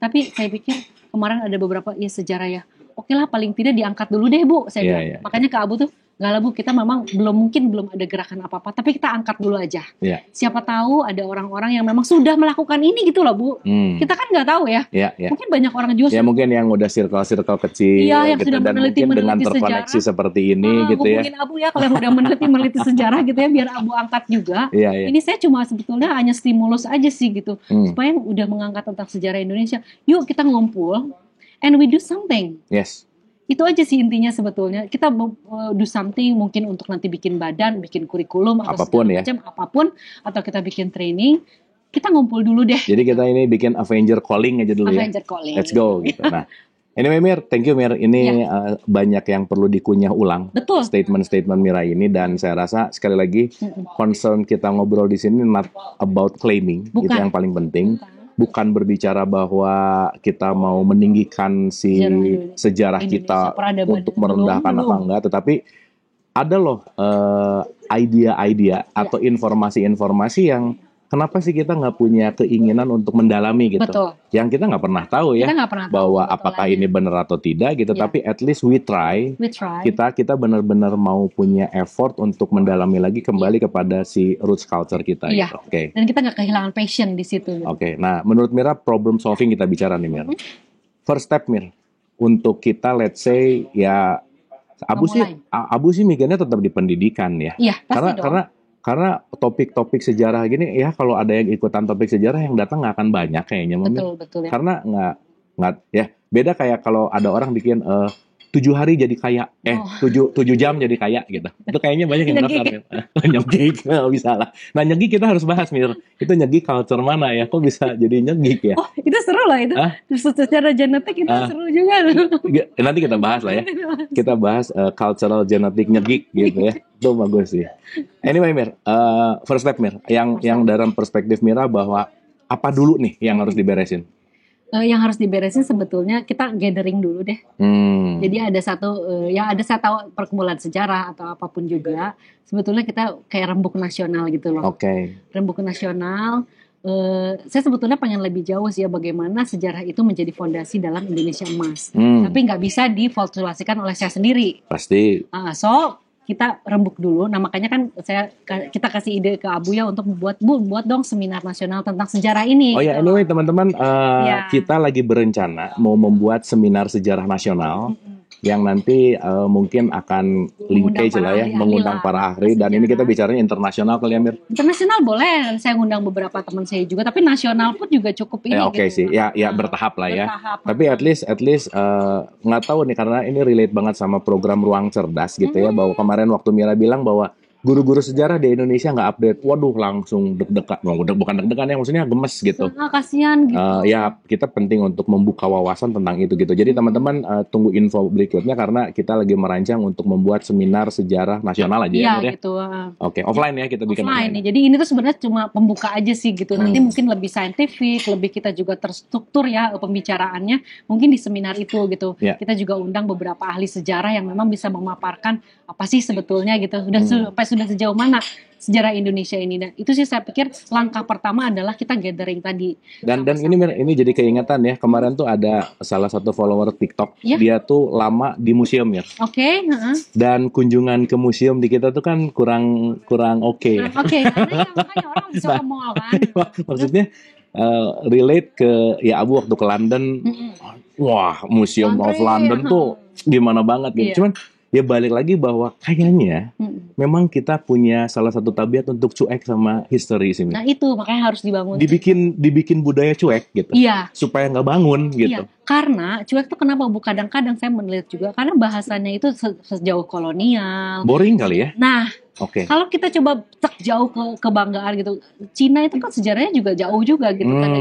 Tapi saya pikir kemarin ada beberapa sejarah ya. Oke lah paling tidak diangkat dulu deh Bu. Saya bilang. Makanya ke Abu tuh nggak lah Bu, kita memang belum ada gerakan apa-apa. Tapi kita angkat dulu aja. Siapa tahu ada orang-orang yang memang sudah melakukan ini gitu loh Bu. Kita kan nggak tahu ya. Mungkin banyak orang juga. Ya mungkin yang udah circle-circle kecil. Yang gitu, sudah dan mungkin dengan terkoneksi sejarah, seperti ini gitu ya. Mungkin Abu ya kalau yang udah meneliti sejarah gitu ya, biar Abu angkat juga. Ini saya cuma sebetulnya hanya stimulus aja sih gitu. Supaya yang udah mengangkat tentang sejarah Indonesia. Yuk kita ngumpul and we do something. Yes. Itu aja sih intinya sebetulnya. Kita do something mungkin untuk nanti bikin badan, bikin kurikulum atau apapun ya. Macam apapun, atau kita bikin training. Kita ngumpul dulu deh. Jadi kita ini bikin Avenger Calling aja dulu Avenger Calling. Let's go gitu. Nah, anyway Mir, thank you Mir. Ini banyak yang perlu dikunyah ulang. Betul. Statement-statement Mira ini, dan saya rasa sekali lagi concern kita ngobrol di sini not about claiming. Itu yang paling penting. Bukan berbicara bahwa kita mau meninggikan si sejarah kita untuk merendahkan apa enggak, tetapi ada loh idea-idea atau informasi-informasi yang kenapa sih kita nggak punya keinginan untuk mendalami gitu. Betul. Yang kita nggak pernah tahu ya, bahwa apakah ini benar atau tidak gitu. Tapi at least we try. Kita benar-benar mau punya effort untuk mendalami lagi kembali kepada si roots culture kita. Gitu. Oke. Dan kita nggak kehilangan passion di situ. Gitu. Oke. Nah, menurut Mira problem solving kita bicara nih Mir. First step Mir untuk kita let's say ya Abu sih mikirnya tetap di pendidikan ya. Iya. Karena topik-topik sejarah gini ya, kalau ada yang ikutan topik sejarah yang datang nggak akan banyak kayaknya. Betul ya. Karena nggak ya beda kayak kalau ada orang bikin 7 hari jadi kaya, 7 jam jadi kaya gitu. Itu kayaknya banyak yang daftar. Nyegik, nggak bisa lah. Nah nyegik kita harus bahas Mir. Itu nyegik culture mana ya? Kok bisa jadi nyegik ya? Oh itu seru loh itu. Secara genetik itu seru juga. Nanti kita bahas lah ya. Kita bahas cultural genetik nyegik gitu ya. Itu bagus sih. Anyway Mir, first step Mir. Yang dalam perspektif Mira bahwa apa dulu nih yang harus diberesin? Yang harus diberesin sebetulnya kita gathering dulu deh. Jadi ada satu perkumpulan sejarah atau apapun juga. Sebetulnya kita kayak rembuk nasional gitu loh. Rembuk nasional. Saya sebetulnya pengen lebih jauh sih ya, bagaimana sejarah itu menjadi fondasi dalam Indonesia emas. Tapi nggak bisa divaltuasikan oleh saya sendiri. Pasti. So kita rembuk dulu. Nah makanya kan kita kasih ide ke Abu ya untuk buat dong seminar nasional tentang sejarah ini. Oh ya, anyway teman-teman, kita lagi berencana mau membuat seminar sejarah nasional yang nanti mungkin akan linkage lah ya, mengundang para ahli, dan ini kita bicaranya internasional kali ya Mir? Internasional boleh, saya ngundang beberapa teman saya juga, tapi nasional pun juga cukup ini. Oke sih, ya bertahap lah ya. Tapi at least nggak tahu nih, karena ini relate banget sama program Ruang Cerdas gitu ya, bahwa kemarin waktu Mira bilang bahwa guru-guru sejarah di Indonesia nggak update, waduh langsung deg-degan, bukan deg-degan ya, maksudnya gemes gitu. Kasihan gitu. Ya kita penting untuk membuka wawasan tentang itu gitu. Jadi teman-teman tunggu info berikutnya karena kita lagi merancang untuk membuat seminar sejarah nasional aja ya. Iya gitu. Oke, offline ya kita bikin. Offline nih. Jadi ini tuh sebenarnya cuma pembuka aja sih gitu. Nanti mungkin lebih saintifik, lebih kita juga terstruktur ya pembicaraannya. Mungkin di seminar itu gitu. Kita juga undang beberapa ahli sejarah yang memang bisa memaparkan apa sih sebetulnya gitu. Sudah sejauh mana sejarah Indonesia ini. Dan itu sih saya pikir langkah pertama adalah kita gathering tadi. Dan ini jadi keingatan ya, kemarin tuh ada salah satu follower TikTok, dia tuh lama di museum ya. Oke. Dan kunjungan ke museum di kita tuh kan kurang oke. Oke, karena makanya orang bisa ke mall kan. Maksudnya relate ke ya Abu waktu ke London, wah Museum of London tuh gimana banget gitu. Cuman ya balik lagi bahwa kayaknya memang kita punya salah satu tabiat untuk cuek sama history sini. Nah itu makanya harus dibangun. Dibikin budaya cuek gitu. Iya. Supaya nggak bangun gitu. Iya. Karena cuek tuh kenapa Bu? Kadang-kadang saya melihat juga karena bahasanya itu sejauh kolonial. Boring kali ya? Nah, kalau kita coba jauh ke kebanggaan gitu, Cina itu kan sejarahnya juga jauh juga gitu kan.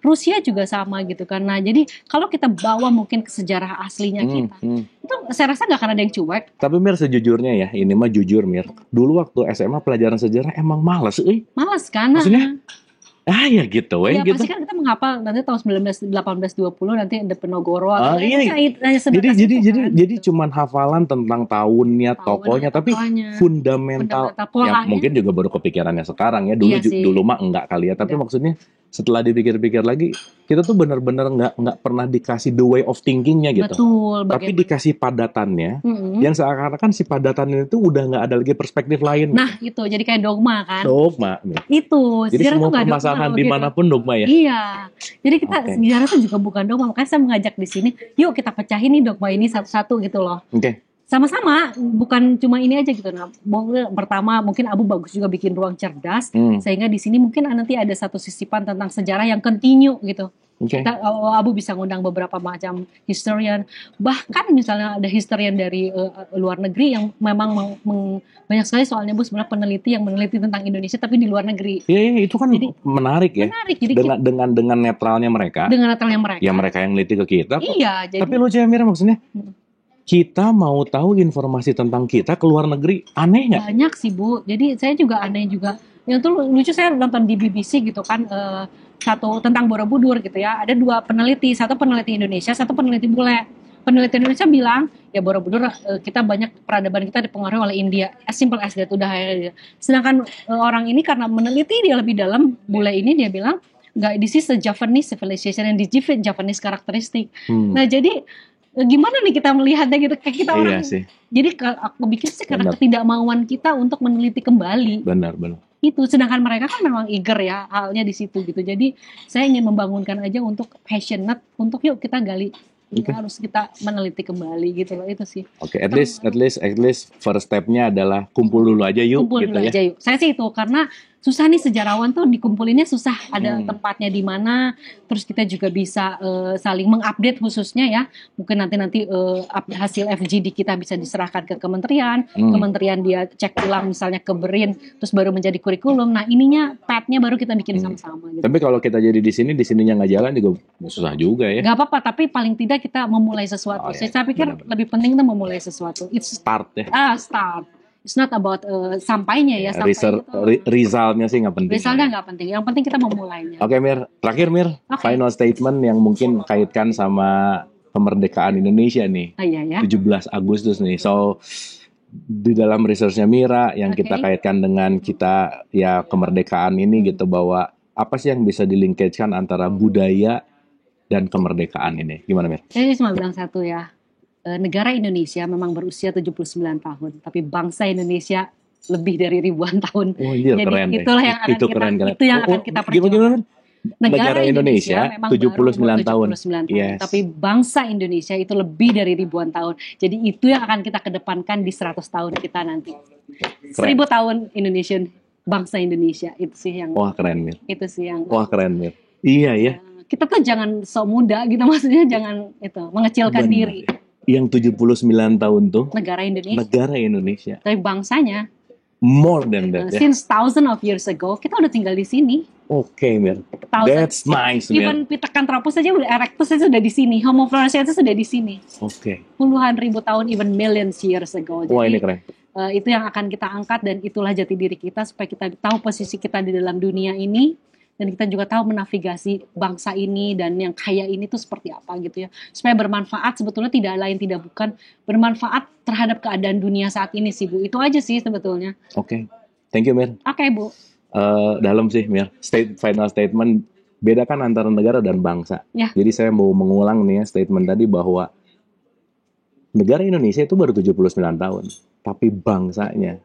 Rusia juga sama gitu kan. Nah, jadi kalau kita bawa mungkin ke sejarah aslinya kita, itu saya rasa nggak akan ada yang cuek. Tapi Mir sejujurnya ya, ini mah jujur Mir. Dulu waktu SMA pelajaran sejarah emang malas, Malas kan? Maksudnya? Ya gitu, ya, gitu. Pasti kan kita menghafal nanti tahun 1820 nanti ada Penogoro. Jadi cuman hafalan tentang tahunnya, tokohnya, tapi fundamental yang mungkin juga baru kepikirannya sekarang ya. Dulu mah enggak kali ya. Tapi maksudnya setelah dipikir-pikir lagi, kita tuh benar-benar nggak pernah dikasih the way of thinkingnya gitu. Betul. Tapi dikasih padatannya, yang seakan-akan si padatannya itu udah nggak ada lagi perspektif lain. Nah itu jadi kayak dogma kan? Dogma. Itu. Jadi semua permasalahan dimanapun dogma ya. Iya. Jadi kita sejarah itu juga bukan dogma. Makanya saya mengajak di sini, yuk kita pecahin nih dogma ini satu-satu gitu loh. Sama-sama, bukan cuma ini aja gitu. Nah, pertama mungkin Abu bagus juga bikin ruang cerdas, sehingga di sini mungkin nanti ada satu sisipan tentang sejarah yang continue gitu. Kita Abu bisa ngundang beberapa macam historian, bahkan misalnya ada historian dari luar negeri yang memang banyak sekali soalnya Bu sebenarnya peneliti yang meneliti tentang Indonesia tapi di luar negeri. Iya itu kan jadi, menarik ya. Menarik. Jadi dengan netralnya mereka. Dengan netralnya mereka. Ya mereka yang neliti ke kita. Iya. Tapi lucu ya Mira maksudnya. Kita mau tahu informasi tentang kita ke luar negeri, aneh nggak? Banyak sih Bu, jadi saya juga aneh juga. Yang tuh lucu saya nonton di BBC gitu kan, satu tentang Borobudur gitu ya. Ada dua peneliti, satu peneliti Indonesia, satu peneliti bule. Peneliti Indonesia bilang, ya Borobudur kita banyak peradaban kita dipengaruhi oleh India. As simple as that, udah. Sedangkan orang ini karena meneliti dia lebih dalam, bule ini dia bilang, nggak, this is a Japanese civilization and the Japanese characteristic. Nah jadi gimana nih kita melihatnya gitu kayak kita orang. Sih. Jadi aku pikir sih karena ketidakmauan kita untuk meneliti kembali. Benar. Itu sedangkan mereka kan memang eager ya halnya di situ gitu. Jadi saya ingin membangunkan aja untuk passionate untuk yuk kita gali. Harus kita meneliti kembali gitu loh, itu sih. At least first step-nya adalah kumpul dulu aja yuk. Saya sih itu karena susah nih sejarawan tuh dikumpulinnya susah, ada tempatnya di mana, terus kita juga bisa saling mengupdate khususnya ya, mungkin nanti hasil FGD kita bisa diserahkan ke kementerian dia cek ulang misalnya ke BRIN, terus baru menjadi kurikulum, nah ininya padnya baru kita bikin sama-sama gitu. Tapi kalau kita jadi di sininya nggak jalan juga susah juga ya. Nggak apa-apa, tapi paling tidak kita memulai sesuatu. Saya pikir lebih penting itu memulai sesuatu. It's start ya. Start. It's not about sampainya ya. Resultnya sih nggak penting. Resultnya nggak penting. Yang penting kita memulainya. Oke Mir, terakhir Mir, final statement yang mungkin kaitkan sama kemerdekaan Indonesia nih. 17 Agustus nih. So di dalam researchnya Mira yang kita kaitkan dengan kita ya kemerdekaan ini gitu, bahwa apa sih yang bisa dilingkaitkan antara budaya dan kemerdekaan ini? Gimana Mir? Saya cuma bilang satu ya. Negara Indonesia memang berusia 79 tahun, tapi bangsa Indonesia lebih dari ribuan tahun. Jadi keren itulah yang akan kita perjuangkan. Negara Indonesia memang 79 tahun. Yes. Tapi bangsa Indonesia itu lebih dari ribuan tahun. Jadi itu yang akan kita kedepankan di 100 tahun kita nanti. 1000 tahun Indonesian, bangsa Indonesia itu sih yang. Wah keren Mir. Itu sih yang. Wah keren Mir. Iya ya. Kita tuh jangan sok muda gitu, maksudnya jangan mengecilkan diri. Yang 79 tahun tuh negara Indonesia. Tapi bangsanya More than that. Since thousands of years ago, kita udah tinggal di sini. Oke, Mir. That's nice, Mir. Even Pithecanthropus saja, Erectus saja sudah di sini. Homo floresiensis sudah di sini. Oke. Puluhan ribu tahun, even millions years ago. Wah, ini keren. Itu yang akan kita angkat dan itulah jati diri kita supaya kita tahu posisi kita di dalam dunia ini dan kita juga tahu menavigasi bangsa ini dan yang kaya ini tuh seperti apa gitu ya. Supaya bermanfaat, sebetulnya tidak lain tidak bukan bermanfaat terhadap keadaan dunia saat ini sih Bu. Itu aja sih sebetulnya. Oke. Thank you, Mir. Oke, Bu. Dalam sih, Mir. Final statement, bedakan antara negara dan bangsa. Ya. Jadi saya mau mengulang nih ya statement tadi bahwa negara Indonesia itu baru 79 tahun. Tapi bangsanya,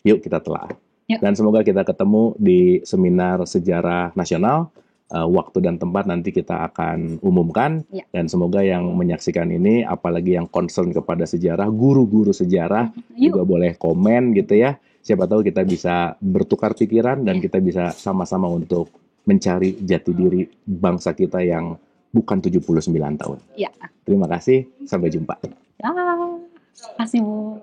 yuk kita telah. Yuk. Dan semoga kita ketemu di seminar sejarah nasional. Waktu dan tempat nanti kita akan umumkan. Ya. Dan semoga yang menyaksikan ini, apalagi yang concern kepada sejarah, guru-guru sejarah, juga boleh komen gitu ya. Siapa tahu kita bisa bertukar pikiran dan kita bisa sama-sama untuk mencari jati diri bangsa kita yang bukan 79 tahun. Ya. Terima kasih, sampai jumpa. Ya, terima kasih Bu.